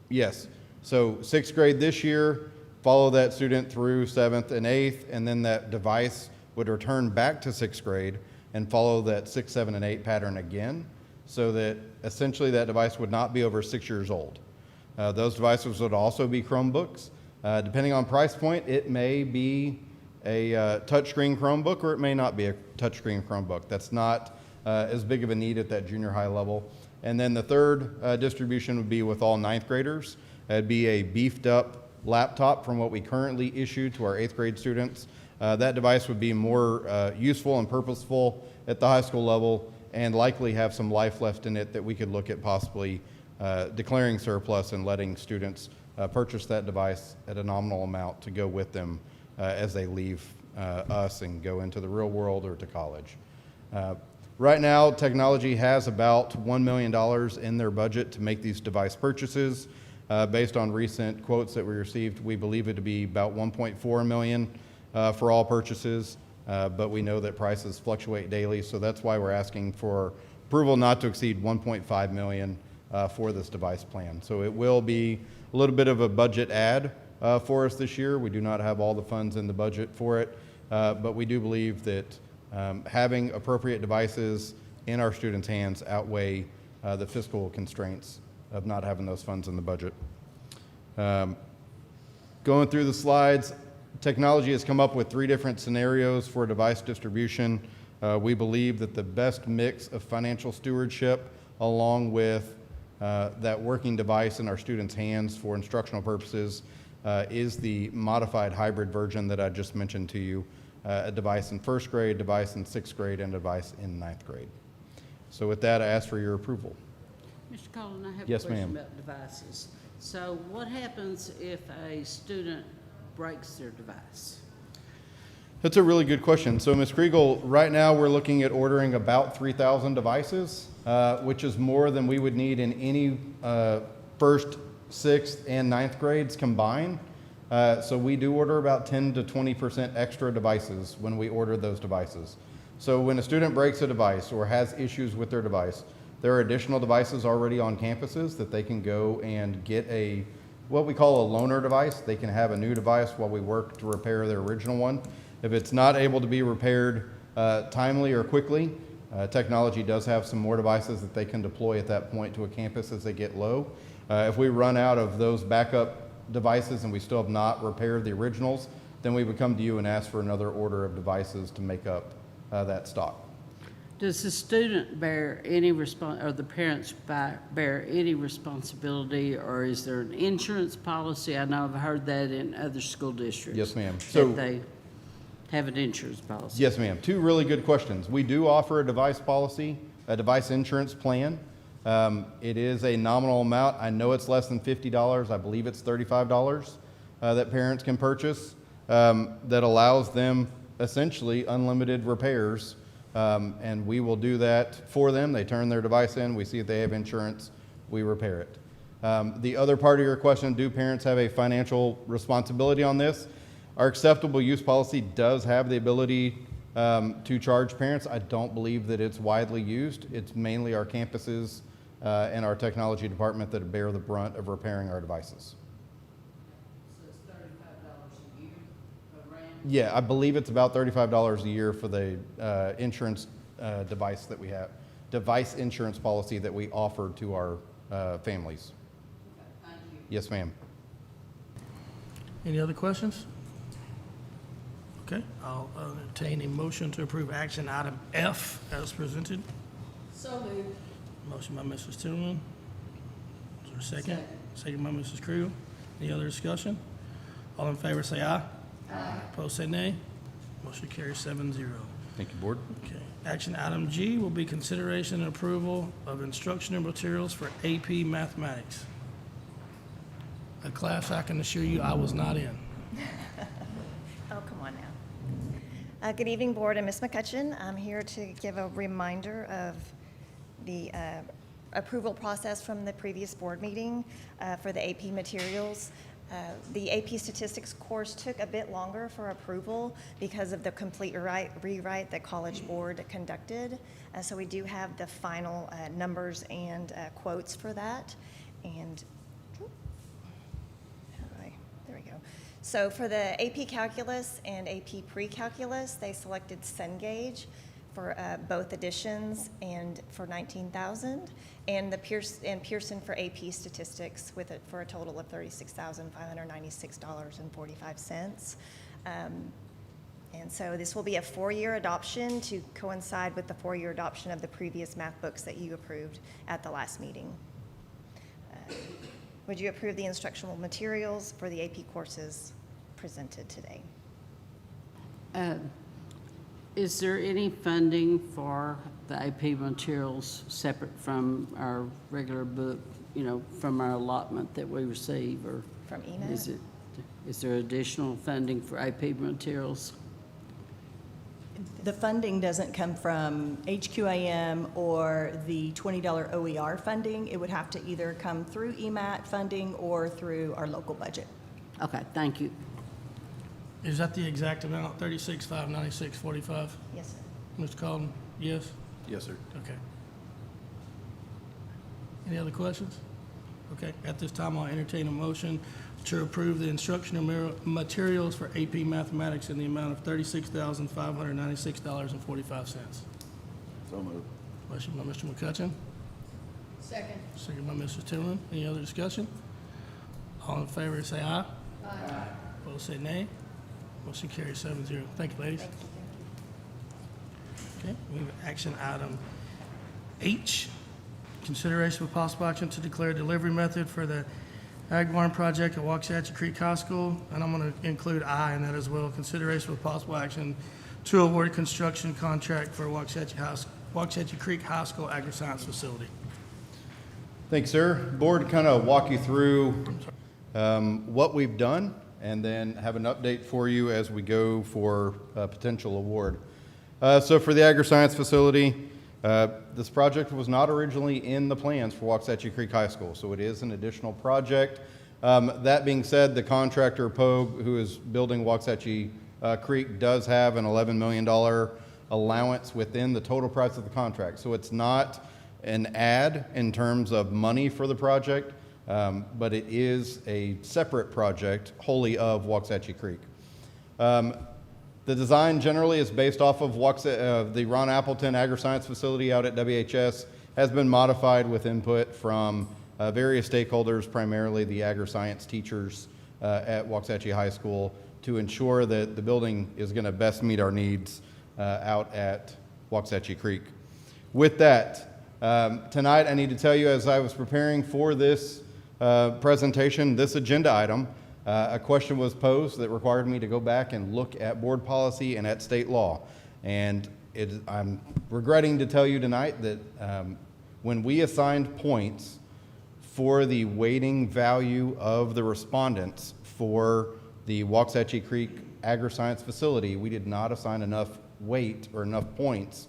Yes, so 6th grade this year, follow that student through 7th and 8th, and then that device would return back to 6th grade and follow that 6, 7, and 8 pattern again, so that essentially that device would not be over 6 years old. Those devices would also be Chromebooks. Depending on price point, it may be a touchscreen Chromebook or it may not be a touchscreen Chromebook. That's not as big of a need at that junior high level. And then the third distribution would be with all 9th graders. It'd be a beefed up laptop from what we currently issue to our 8th grade students. That device would be more useful and purposeful at the high school level and likely have some life left in it that we could look at possibly declaring surplus and letting students purchase that device at a nominal amount to go with them as they leave us and go into the real world or to college. Right now, technology has about $1 million in their budget to make these device purchases. Based on recent quotes that we received, we believe it to be about $1.4 million for all purchases, but we know that prices fluctuate daily, so that's why we're asking for approval not to exceed $1.5 million for this device plan. So it will be a little bit of a budget add for us this year. We do not have all the funds in the budget for it, but we do believe that having appropriate devices in our students' hands outweigh the fiscal constraints of not having those funds in the budget. Going through the slides, technology has come up with 3 different scenarios for device distribution. We believe that the best mix of financial stewardship along with that working device in our students' hands for instructional purposes is the modified hybrid version that I just mentioned to you. A device in 1st grade, device in 6th grade, and a device in 9th grade. So with that, I ask for your approval. Mr. Collin, I have Yes, a question ma'am. about devices. So what happens if a student breaks their device? That's a really good question. So Ms. Kriegel, right now we're looking at ordering about 3,000 devices, which is more than we would need in any 1st, 6th, and 9th grades combined. So we do order about 10 to 20% extra devices when we order those devices. So when a student breaks a device or has issues with their device, there are additional devices already on campuses that they can go and get what we call a loaner device. They can have a new device while we work to repair their original one. If it's not able to be repaired timely or quickly, technology does have some more devices that they can deploy at that point to a campus as they get low. If we run out of those backup devices and we still have not repaired the originals, then we would come to you and ask for another order of devices to make up that stock. Does the student bear any or the parents bear any responsibility, or is there an insurance policy? I know I've heard that in other school districts. Yes, ma'am. That they have an insurance policy. Yes, ma'am. Two really good questions. We do offer a device policy, a device insurance plan. It is a nominal amount. I know it's less than $50. I believe it's $35 that parents can purchase that allows them essentially unlimited repairs. And we will do that for them. They turn their device in, we see if they have insurance, we repair it. The other part of your question, do parents have a financial responsibility on this? Our acceptable use policy does have the ability to charge parents. I don't believe that it's widely used. It's mainly our campuses and our technology department that bear the brunt of repairing our devices. So it's $35 a year around? Yeah, I believe it's about $35 a year for the insurance device that we have, device insurance policy that we offer to our families. Okay, thank you. Yes, ma'am. Any other questions? Okay, I'll entertain a motion to approve action item F as presented. So moved. Motion by Mrs. Tillman. Is there a second? Second by Mrs. Crew. Any other discussion? All in favor say aye. Aye. Opposed say nay. Motion carries 7-0. Thank you, Board. Okay. Action item G will be consideration and approval of instructional materials for AP Mathematics. A class I can assure you I was not in. Oh, come on now. Good evening, Board and Ms. McCutcheon. I'm here to give a reminder of the approval process from the previous board meeting for the AP materials. The AP Statistics course took a bit longer for approval because of the complete rewrite that College Board conducted. So we do have the final numbers and quotes for that. And there we go. So for the AP Calculus and AP Pre-Calculus, they selected Cengage for both editions and for $19,000, and Pearson for AP Statistics for a total of $36,596.45. And so this will be a 4-year adoption to coincide with the 4-year adoption of the previous math books that you approved at the last meeting. Would you approve the instructional materials for the AP courses presented today? Is there any funding for the AP materials separate from our regular book, from our allotment that we receive, or? From EMAT? Is there additional funding for AP materials? The funding doesn't come from HQAM or the $20 OER funding. It would have to either come through EMAT funding or through our local budget. Okay, thank you. Is that the exact amount, $36,596.45? Yes, sir. Mr. Calden, yes? Yes, sir. Okay. Any other questions? Okay, at this time, I'll entertain a motion to approve the instructional materials for AP Mathematics in the amount of $36,596.45. So moved. Motion by Mr. McCutcheon, Second. second by Mrs. Tillman. Any other discussion? All in favor, say aye. Aye. Opposed, say nay. Motion carries 7-0. Thank you, ladies. Okay, we have action item H, consideration with possible action to declare delivery method for the Ag Barn project at Waxahachie Creek High School, and I'm going to include I in that as well. Consideration with possible action to award construction contract for Waxahachie Creek High School Agri-Science Facility. Thanks, sir. Board, kind of walk you through what we've done and then have an update for you as we go for a potential award. So for the Agri-Science facility, this project was not originally in the plans for Waxahachie Creek High School, so it is an additional project. That being said, the contractor, Pogue, who is building Waxahachie Creek, does have an $11 million allowance within the total price of the contract. So it's not an add in terms of money for the project, but it is a separate project wholly of Waxahachie Creek. The design generally is based off of the Ron Appleton Agri-Science facility out at WHS, has been modified with input from various stakeholders, primarily the agri-science teachers at Waxahachie High School to ensure that the building is going to best meet our needs out at Waxahachie Creek. With that, tonight I need to tell you, as I was preparing for this presentation, this agenda item, a question was posed that required me to go back and look at board policy and at state law. And I'm regretting to tell you tonight that when we assigned points for the weighting value of the respondents for the Waxahachie Creek Agri-Science Facility, we did not assign enough weight or enough points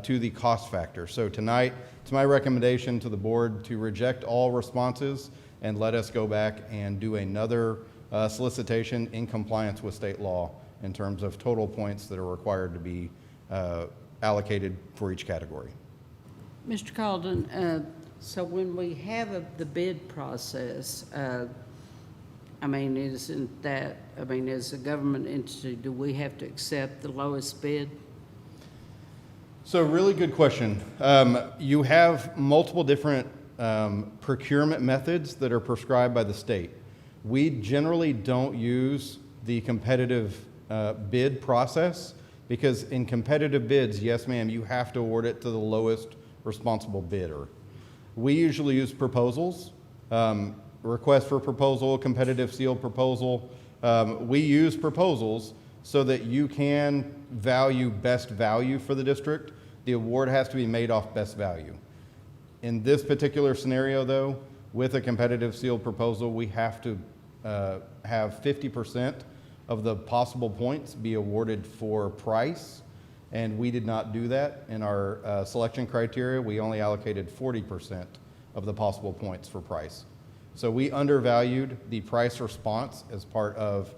to the cost factor. So tonight, it's my recommendation to the board to reject all responses and let us go back and do another solicitation in compliance with state law in terms of total points that are required to be allocated for each category. Mr. Calden, so when we have the bid process, I mean, isn't that, I mean, as a government entity, do we have to accept the lowest bid? So really good question. You have multiple different procurement methods that are prescribed by the state. We generally don't use the competitive bid process because in competitive bids, yes ma'am, you have to award it to the lowest responsible bidder. We usually use proposals, request for proposal, competitive sealed proposal. We use proposals so that you can value best value for the district. The award has to be made off best value. In this particular scenario though, with a competitive sealed proposal, we have to have 50% of the possible points be awarded for price, and we did not do that in our selection criteria. We only allocated 40% of the possible points for price. So we undervalued the price response as part of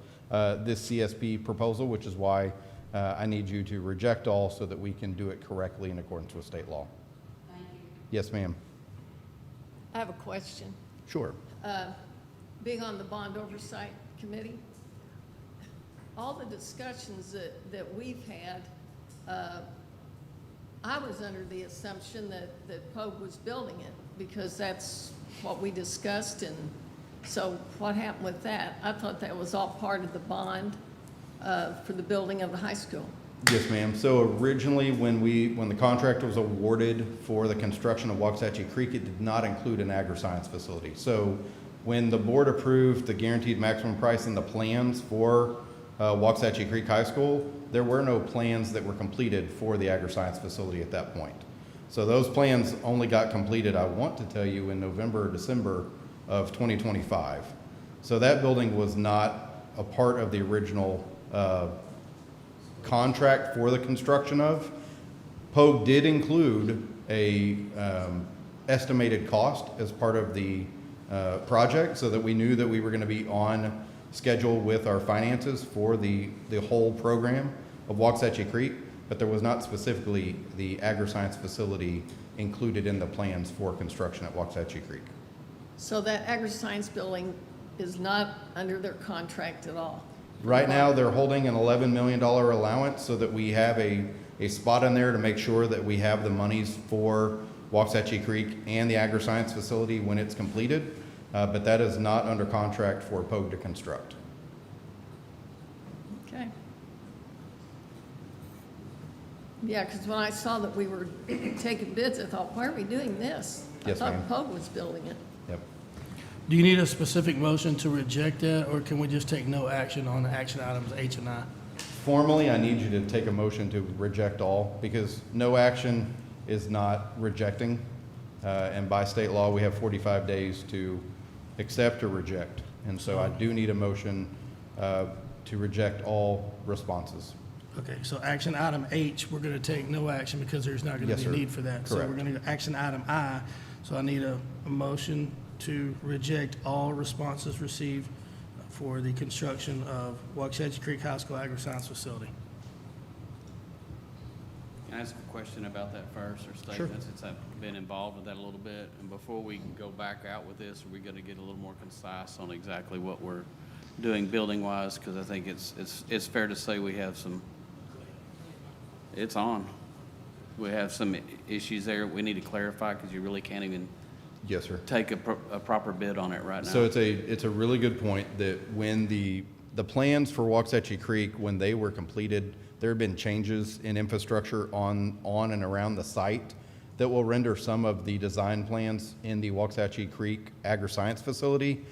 this CSP proposal, which is why I need you to reject all so that we can do it correctly in accordance with state law. Thank you. Yes, ma'am. I have a question. Sure. Being on the Bond Oversight Committee, all the discussions that we've had, I was under the assumption that Pogue was building it because that's what we discussed, and so what happened with that? I thought that was all part of the bond for the building of the high school. Yes, ma'am. So originally, when the contract was awarded for the construction of Waxahachie Creek, it did not include an agri-science facility. So when the board approved the guaranteed maximum price and the plans for Waxahachie Creek High School, there were no plans that were completed for the agri-science facility at that point. So those plans only got completed, I want to tell you, in November or December of 2025. So that building was not a part of the original contract for the construction of. Pogue did include a estimated cost as part of the project so that we knew that we were going to be on schedule with our finances for the whole program of Waxahachie Creek, but there was not specifically the agri-science facility included in the plans for construction at Waxahachie Creek. So that agri-science building is not under their contract at all? Right now, they're holding an $11 million allowance so that we have a spot in there to make sure that we have the monies for Waxahachie Creek and the agri-science facility when it's completed, but that is not under contract for Pogue to construct. Okay. Yeah, because when I saw that we were taking bids, I thought, why are we doing this? Yes, I ma'am. thought Pogue was building it. Yep. Do you need a specific motion to reject that, or can we just take no action on the action items H and I? Formally, I need you to take a motion to reject all because no action is not rejecting. And by state law, we have 45 days to accept or reject. And so I do need a motion to reject all responses. Okay, so action item H, we're gonna take no action because there's not gonna Yes, be sir. need for that. So Correct. we're gonna go action item I, so I need a motion to reject all responses received for the construction of Waxahachie Creek High School Agri-Science Facility. Can I ask a question about that first, or statement, since I've been involved with that a little bit? And before we can go back out with this, are we gonna get a little more concise on exactly what we're doing building-wise? Because I think it's fair to say we have some, it's on. We have some issues there we need to clarify, because you really can't even Yes, sir. take a proper bid on it right now? So it's a really good point that when the plans for Waxahachie Creek, when they were completed, there have been changes in infrastructure on and around the site that will render some of the design plans in the Waxahachie Creek Agri-Science Facility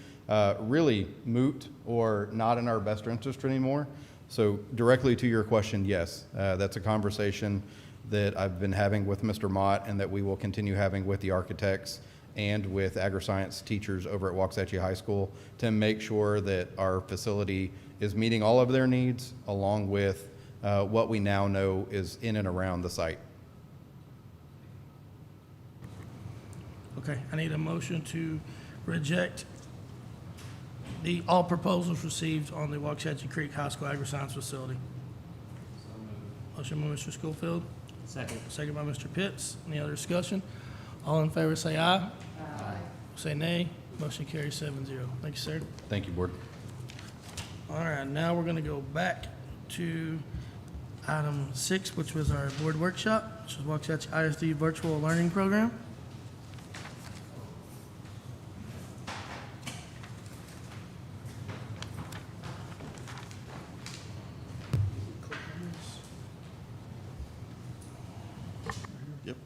really moot or not in our best interest anymore. So directly to your question, yes, that's a conversation that I've been having with Mr. Mott and that we will continue having with the architects and with agri-science teachers over at Waxahachie High School to make sure that our facility is meeting all of their needs along with what we now know is in and around the site. Okay, I need a motion to reject all proposals received on the Waxahachie Creek High School Agri-Science Facility. Motion by Mr. Schofield. Second. Second by Mr. Pitts. Any other discussion? All in favor say aye. Aye. Say nay. Motion carries 7-0. Thank you, sir. Thank you, Board. All right, now we're going to go back to item 6, which was our board workshop, which is Waxahachie ISD Virtual Learning Program. Yep.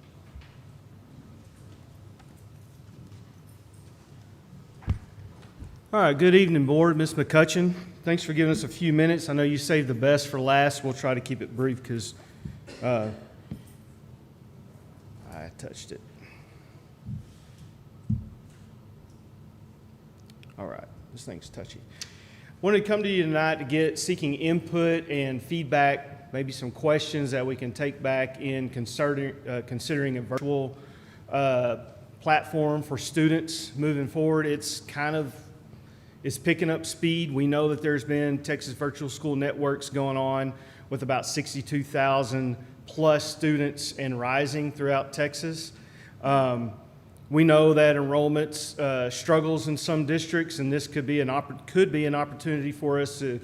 All right, good evening, Board. Ms. McCutcheon, thanks for giving us a few minutes. I know you saved the best for last. We'll try to keep it brief because I touched it. All right, this thing's touchy. Wanted to come to you tonight to get seeking input and feedback, maybe some questions that we can take back in considering a virtual platform for students moving forward. It's picking up speed. We know that there's been Texas Virtual School Networks going on with about 62,000 plus students and rising throughout Texas. We know that enrollments struggles in some districts, and this could be an opportunity for us to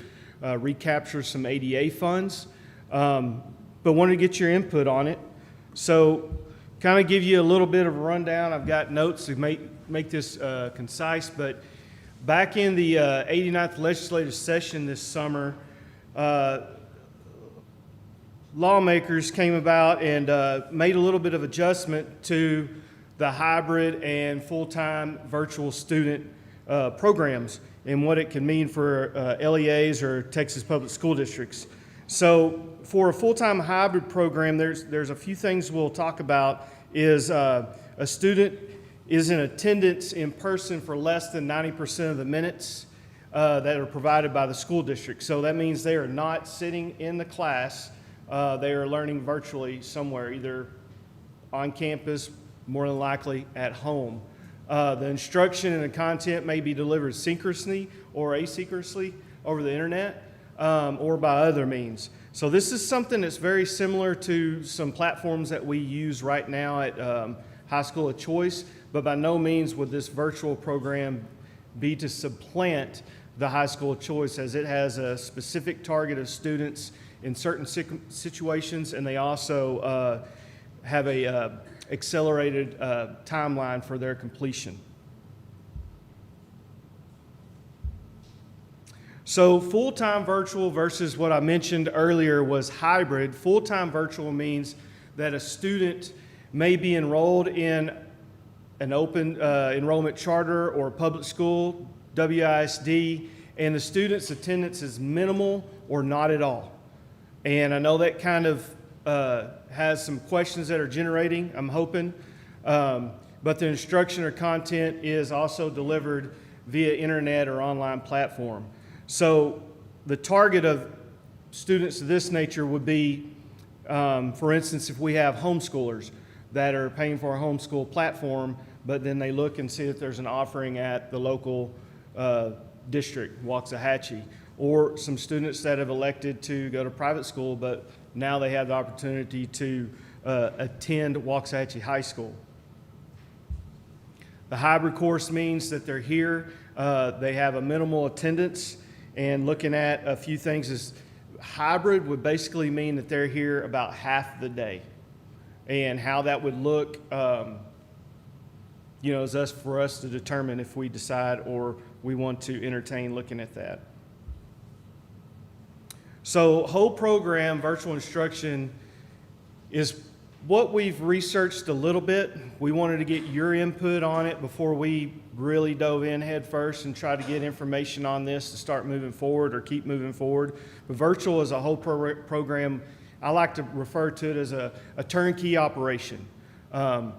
recapture some ADA funds. But wanted to get your input on it. So kind of give you a little bit of a rundown. I've got notes to make this concise, but back in the 89th legislative session this summer, lawmakers came about and made a little bit of adjustment to the hybrid and full-time virtual student programs and what it can mean for LEAs or Texas public school districts. So for a full-time hybrid program, there's a few things we'll talk about. Is a student is in attendance in person for less than 90% of the minutes that are provided by the school district. So that means they are not sitting in the class. They are learning virtually somewhere, either on campus, more than likely at home. The instruction and the content may be delivered synchronously or asynchronously over the internet or by other means. So this is something that's very similar to some platforms that we use right now at High School of Choice, but by no means would this virtual program be to supplant the High School of Choice, as it has a specific target of students in certain situations, and they also have a accelerated timeline for their completion. So full-time virtual versus what I mentioned earlier was hybrid. Full-time virtual means that a student may be enrolled in an open enrollment charter or public school, WISD, and the student's attendance is minimal or not at all. And I know that kind of has some questions that are generating, I'm hoping, but the instruction or content is also delivered via internet or online platform. So the target of students of this nature would be, for instance, if we have homeschoolers that are paying for a homeschool platform, but then they look and see that there's an offering at the local district, Waxahachie, or some students that have elected to go to private school, but now they have the opportunity to attend Waxahachie High School. The hybrid course means that they're here, they have a minimal attendance, and looking at a few things is hybrid would basically mean that they're here about half the day. And how that would look is us for us to determine if we decide or we want to entertain looking at that. So whole program virtual instruction is what we've researched a little bit. We wanted to get your input on it before we really dove in head first and try to get information on this to start moving forward or keep moving forward. But virtual is a whole program. I like to refer to it as a turnkey operation. There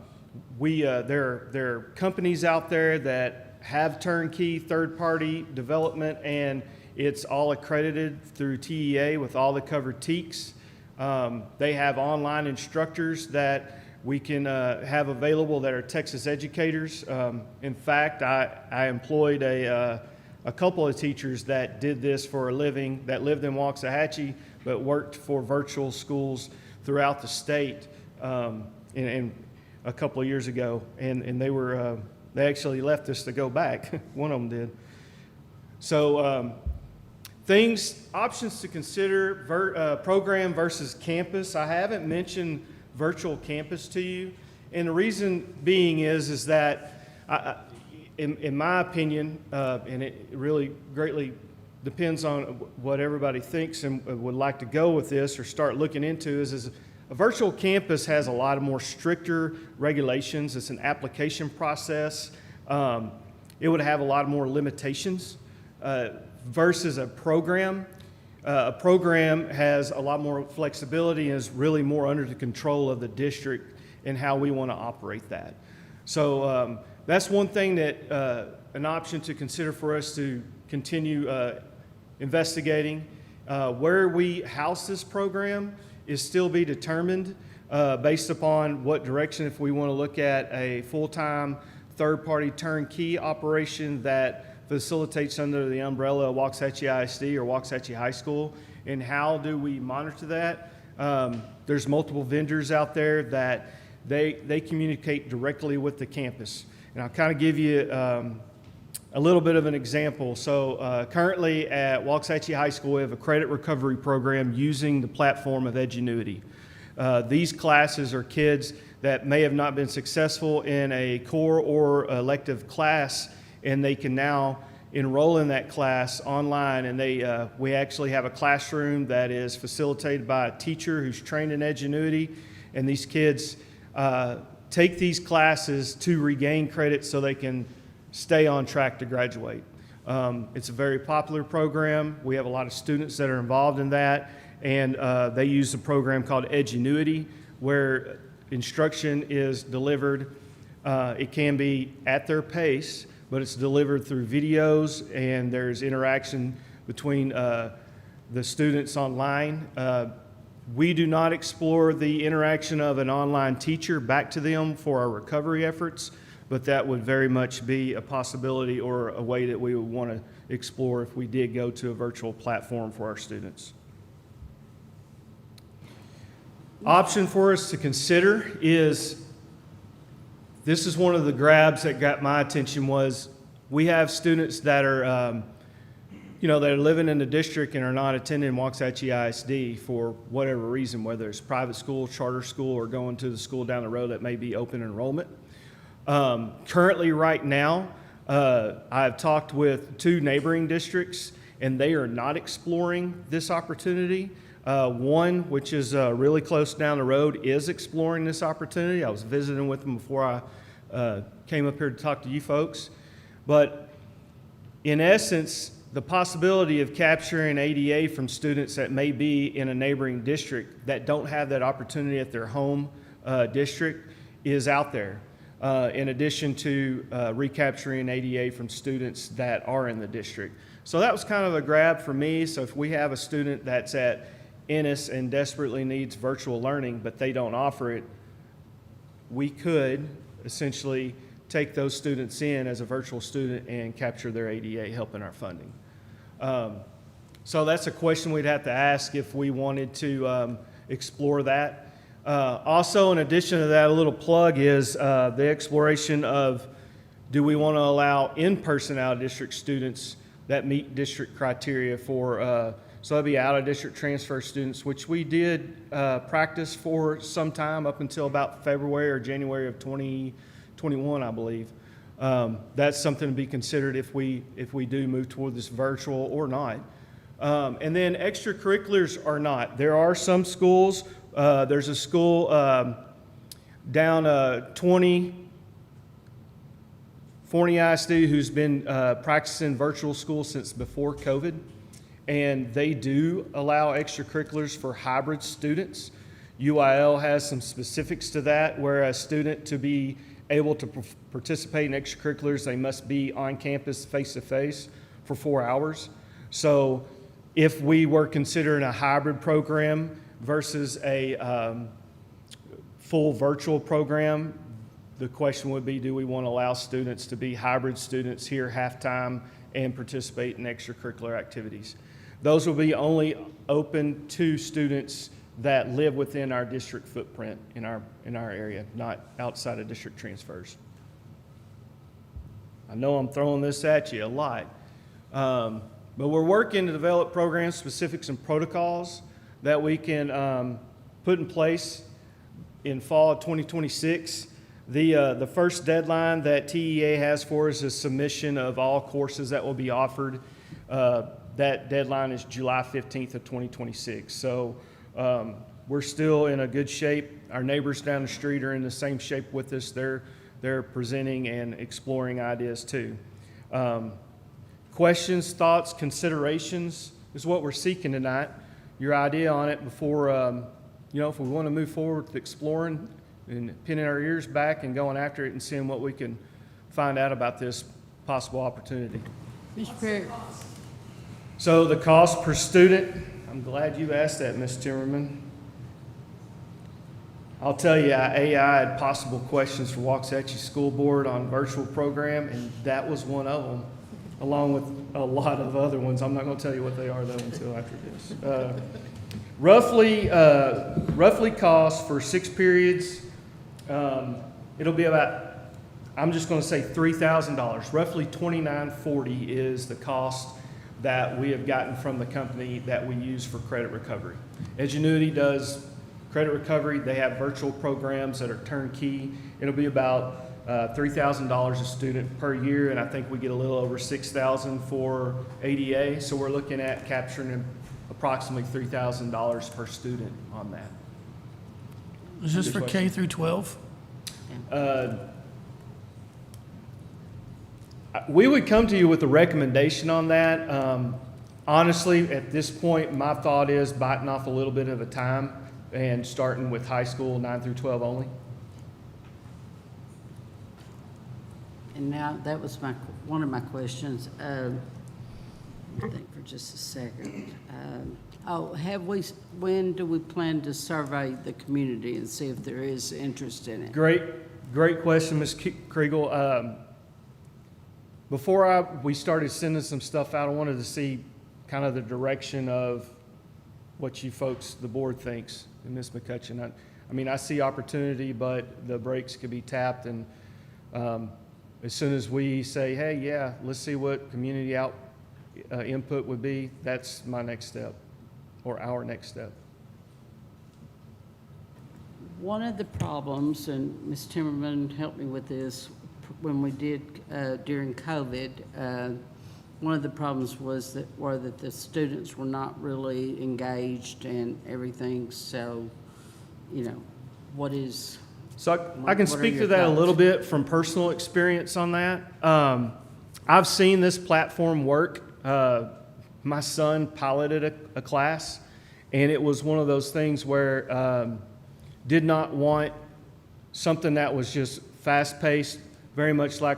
are companies out there that have turnkey third-party development, and it's all accredited through TEA with all the covered TEKs. They have online instructors that we can have available that are Texas educators. In fact, I employed a couple of teachers that did this for a living, that lived in Waxahachie, but worked for virtual schools throughout the state in a couple of years ago. And they actually left us to go back. One of them did. So options to consider, program versus campus. I haven't mentioned virtual campus to you, and the reason being is that, in my opinion, and it really greatly depends on what everybody thinks and would like to go with this or start looking into, is a virtual campus has a lot of more stricter regulations. It's an application process. It would have a lot more limitations versus a program. A program has a lot more flexibility and is really more under the control of the district and how we want to operate that. So that's one thing that an option to consider for us to continue investigating. Where we house this program is still be determined based upon what direction, if we want to look at a full-time third-party turnkey operation that facilitates under the umbrella of Waxahachie ISD or Waxahachie High School, and how do we monitor that? There's multiple vendors out there that they communicate directly with the campus. And I'll kind of give you a little bit of an example. So currently at Waxahachie High School, we have a credit recovery program using the platform of Edgenuity. These classes are kids that may have not been successful in a core or elective class, and they can now enroll in that class online. And we actually have a classroom that is facilitated by a teacher who's trained in Edgenuity, and these kids take these classes to regain credit so they can stay on track to graduate. It's a very popular program. We have a lot of students that are involved in that, and they use a program called Edgenuity, where instruction is delivered. It can be at their pace, but it's delivered through videos, and there's interaction between the students online. We do not explore the interaction of an online teacher back to them for our recovery efforts, but that would very much be a possibility or a way that we would want to explore if we did go to a virtual platform for our students. Option for us to consider is, this is one of the grabs that got my attention, was we have students that are, that are living in the district and are not attending Waxahachie ISD for whatever reason, whether it's private school, charter school, or going to the school down the road that may be open enrollment. Currently, right now, I've talked with 2 neighboring districts, and they are not exploring this opportunity. One, which is really close down the road, is exploring this opportunity. I was visiting with them before I came up here to talk to you folks. But in essence, the possibility of capturing ADA from students that may be in a neighboring district that don't have that opportunity at their home district is out there, in addition to recapturing ADA from students that are in the district. So that was kind of a grab for me. So if we have a student that's at Ennis and desperately needs virtual learning, but they don't offer it, we could essentially take those students in as a virtual student and capture their ADA, helping our funding. So that's a question we'd have to ask if we wanted to explore that. Also, in addition to that, a little plug is the exploration of, do we want to allow in-person out-of-district students that meet district criteria for, so that'd be out-of-district transfer students, which we did practice for some time up until about February or January of 2020. 21, I believe. That's something to be considered if we do move toward this virtual or not. And then extracurriculars are not. There are some schools. There's a school down 20 Forney ISD who's been practicing virtual school since before COVID, and they do allow extracurriculars for hybrid students. UIL has some specifics to that, where a student, to be able to participate in extracurriculars, they must be on campus face-to-face for 4 hours. So if we were considering a hybrid program versus a full virtual program, the question would be, do we want to allow students to be hybrid students here half-time and participate in extracurricular activities? Those will be only open to students that live within our district footprint in our area, not outside of district transfers. I know I'm throwing this at you a lot, but we're working to develop program specifics and protocols that we can put in place in fall of 2026. The first deadline that TEA has for us is submission of all courses that will be offered. That deadline is July 15th of 2026. So we're still in a good shape. Our neighbors down the street are in the same shape with us. They're presenting and exploring ideas too. Questions, thoughts, considerations is what we're seeking tonight. Your idea on it before, if we want to move forward with exploring and pinning our ears back and going after it and seeing what we can find out about this possible opportunity. Mr. Perry. So the cost per student, I'm glad you asked that, Ms. Timmerman. I'll tell you, AI had possible questions for Waxahachie School Board on virtual program, and that was one of them, along with a lot of other ones. I'm not going to tell you what they are, though, until after this. Roughly cost for 6 periods, it'll be about, I'm just going to say $3,000. Roughly $2,940 is the cost that we have gotten from the company that we use for credit recovery. Edgenuity does credit recovery. They have virtual programs that are turnkey. It'll be about $3,000 a student per year, and I think we get a little over $6,000 for ADA. So we're looking at capturing approximately $3,000 per student on that. Is this for K through 12? We would come to you with a recommendation on that. Honestly, at this point, my thought is biting off a little bit of a time and starting with high school 9 through 12 only. And now, that was one of my questions. Let me think for just a second. When do we plan to survey the community and see if there is interest in it? Great question, Ms. Kriegel. Before we started sending some stuff out, I wanted to see kind of the direction of what you folks, the board, thinks, and Ms. McCutcheon. I see opportunity, but the brakes could be tapped, and as soon as we say, hey, yeah, let's see what community input would be, that's my next step, or our next step. One of the problems, and Ms. Timmerman helped me with this, when we did during COVID, one of the problems was that the students were not really engaged and everything. So, what is? So I can speak to that a little bit from personal experience on that. I've seen this platform work. My son piloted a class, and it was one of those things where did not want something that was just fast-paced, very much like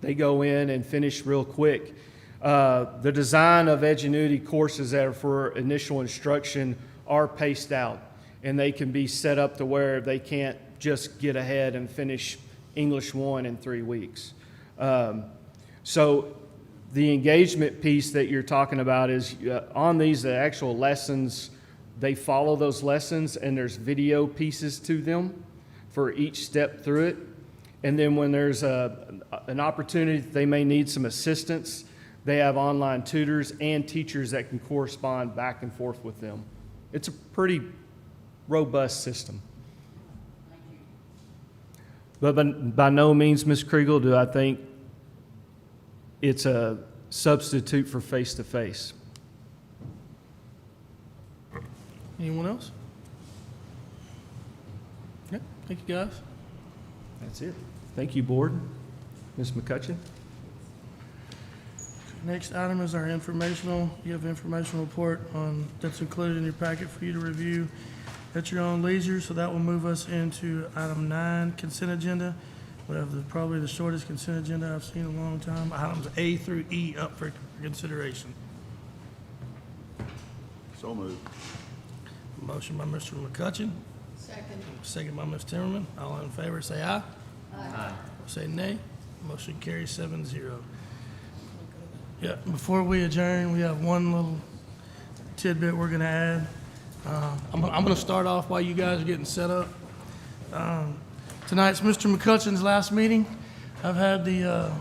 they go in and finish real quick. The design of Edgenuity courses that are for initial instruction are paced out, and they can be set up to where they can't just get ahead and finish English 1 in 3 weeks. So the engagement piece that you're talking about is on these, the actual lessons, they follow those lessons, and there's video pieces to them for each step through it. And then when there's an opportunity that they may need some assistance, they have online tutors and teachers that can correspond back and forth with them. It's a pretty robust system. But by no means, Ms. Kriegel, do I think it's a substitute for face-to-face. Anyone else? Okay, thank you, guys. That's it. Thank you, Board. Ms. McCutcheon? Next item is our informational. You have informational report that's included in your packet for you to review at your own leisure. So that will move us into item 9, consent agenda. We have probably the shortest consent agenda I've seen in a long time. Items A through E up for consideration. So moved. Motion by Mr. McCutcheon, Second. second by Ms. Timmerman. All in favor, say aye. Aye. Say nay. Motion carries 7-0. Yeah, before we adjourn, we have one little tidbit we're gonna add. I'm gonna start off while you guys are getting set up. Tonight's Mr. McCutcheon's last meeting. I've had the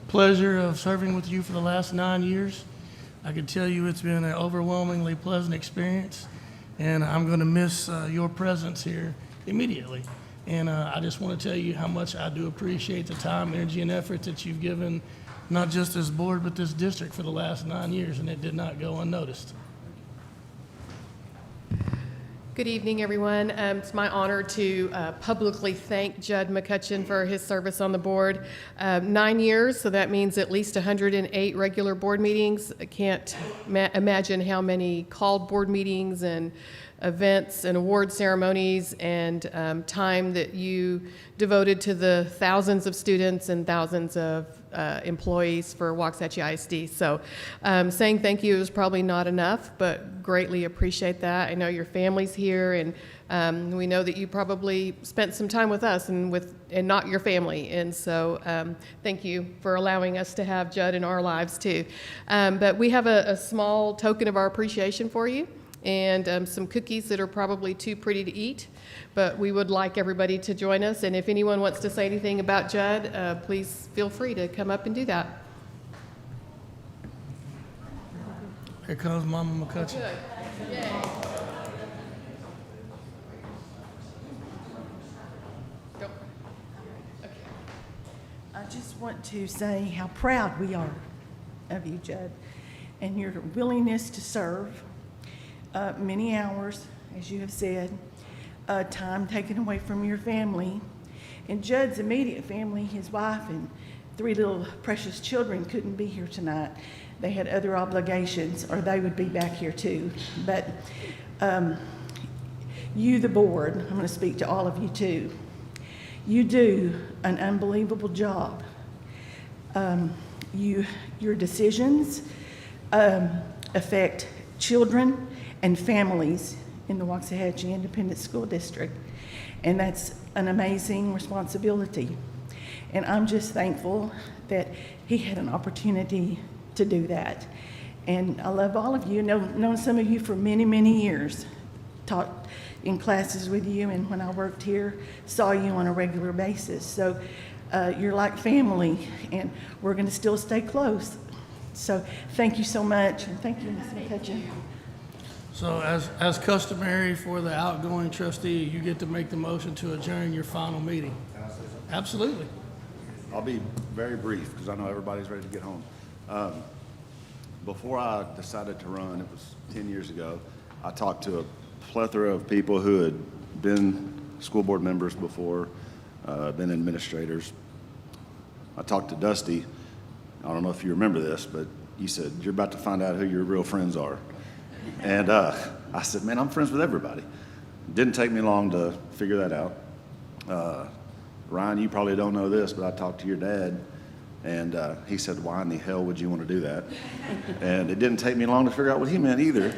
pleasure of serving with you for the last 9 years. I can tell you it's been an overwhelmingly pleasant experience, and I'm gonna miss your presence here immediately. And I just want to tell you how much I do appreciate the time, energy, and effort that you've given, not just this board, but this district for the last 9 years, and it did not go unnoticed. Good evening, everyone. It's my honor to publicly thank Judd McCutcheon for his service on the board. 9 years, so that means at least 108 regular board meetings. I can't imagine how many called board meetings and events and award ceremonies and time that you devoted to the thousands of students and thousands of employees for Waxahachie ISD. So saying thank you is probably not enough, but greatly appreciate that. I know your family's here, and we know that you probably spent some time with us and not your family. And so thank you for allowing us to have Judd in our lives too. But we have a small token of our appreciation for you, and some cookies that are probably too pretty to eat, but we would like everybody to join us. And if anyone wants to say anything about Judd, please feel free to come up and do that. Here comes Mama McCutcheon. Good. Yay. Go. Okay. I just want to say how proud we are of you, Judd, and your willingness to serve. Many hours, as you have said, time taken away from your family. And Judd's immediate family, his wife and 3 little precious children, couldn't be here tonight. They had other obligations, or they would be back here too. But you, the board, I'm going to speak to all of you too. You do an unbelievable job. Your decisions affect children and families in the Waxahachie Independent School District, and that's an amazing responsibility. And I'm just thankful that he had an opportunity to do that. And I love all of you. Known some of you for many, many years. Taught in classes with you, and when I worked here, saw you on a regular basis. So you're like family, and we're going to still stay close. So thank you so much, and thank you, Ms. McCutcheon. So as customary for the outgoing trustee, you get to make the motion to adjourn your final meeting. Absolutely. I'll be very brief because I know everybody's ready to get home. Before I decided to run, it was 10 years ago, I talked to a plethora of people who had been school board members before, been administrators. I talked to Dusty. I don't know if you remember this, but you said, "You're about to find out who your real friends are." And I said, "Man, I'm friends with everybody." Didn't take me long to figure that out. Ryan, you probably don't know this, but I talked to your dad, and he said, "Why in the hell would you want to do that?" And it didn't take me long to figure out what he meant either.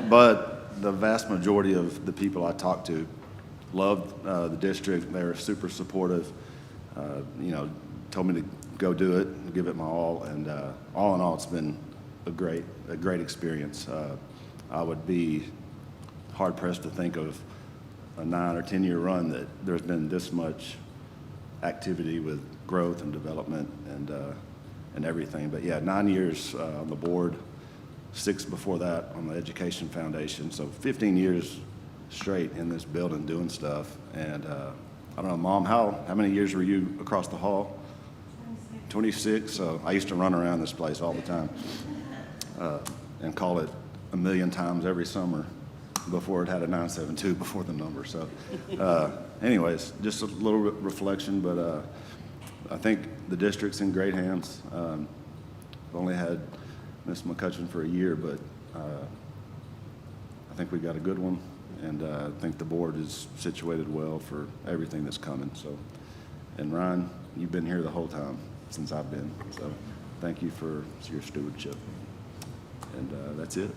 But the vast majority of the people I talked to loved the district. They were super supportive, told me to go do it, give it my all, and all in all, it's been a great experience. I would be hard-pressed to think of a 9 or 10-year run that there's been this much activity with growth and development and everything. But yeah, 9 years on the board, 6 before that on the Education Foundation. So 15 years straight in this building doing stuff. And I don't know, Mom, how many years were you across the hall? 26. So I used to run around this place all the time and call it a million times every summer before it had a 972 before the number. So anyways, just a little reflection, but I think the district's in great hands. I've only had Ms. McCutcheon for a year, but I think we've got a good one, and I think the board is situated well for everything that's coming. So, and Ryan, you've been here the whole time since I've been, so thank you for your stewardship. And that's it.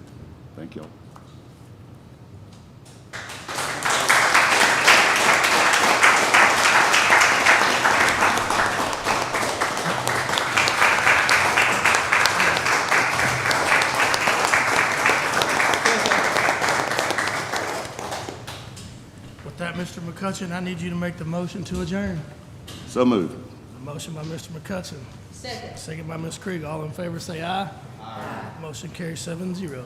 Thank y'all. With that, Mr. McCutcheon, I need you to make the motion to adjourn. So moved. A motion by Mr. McCutcheon. Second. Second by Ms. Krieg. All in favor, say aye. Aye. Motion carries 7-0.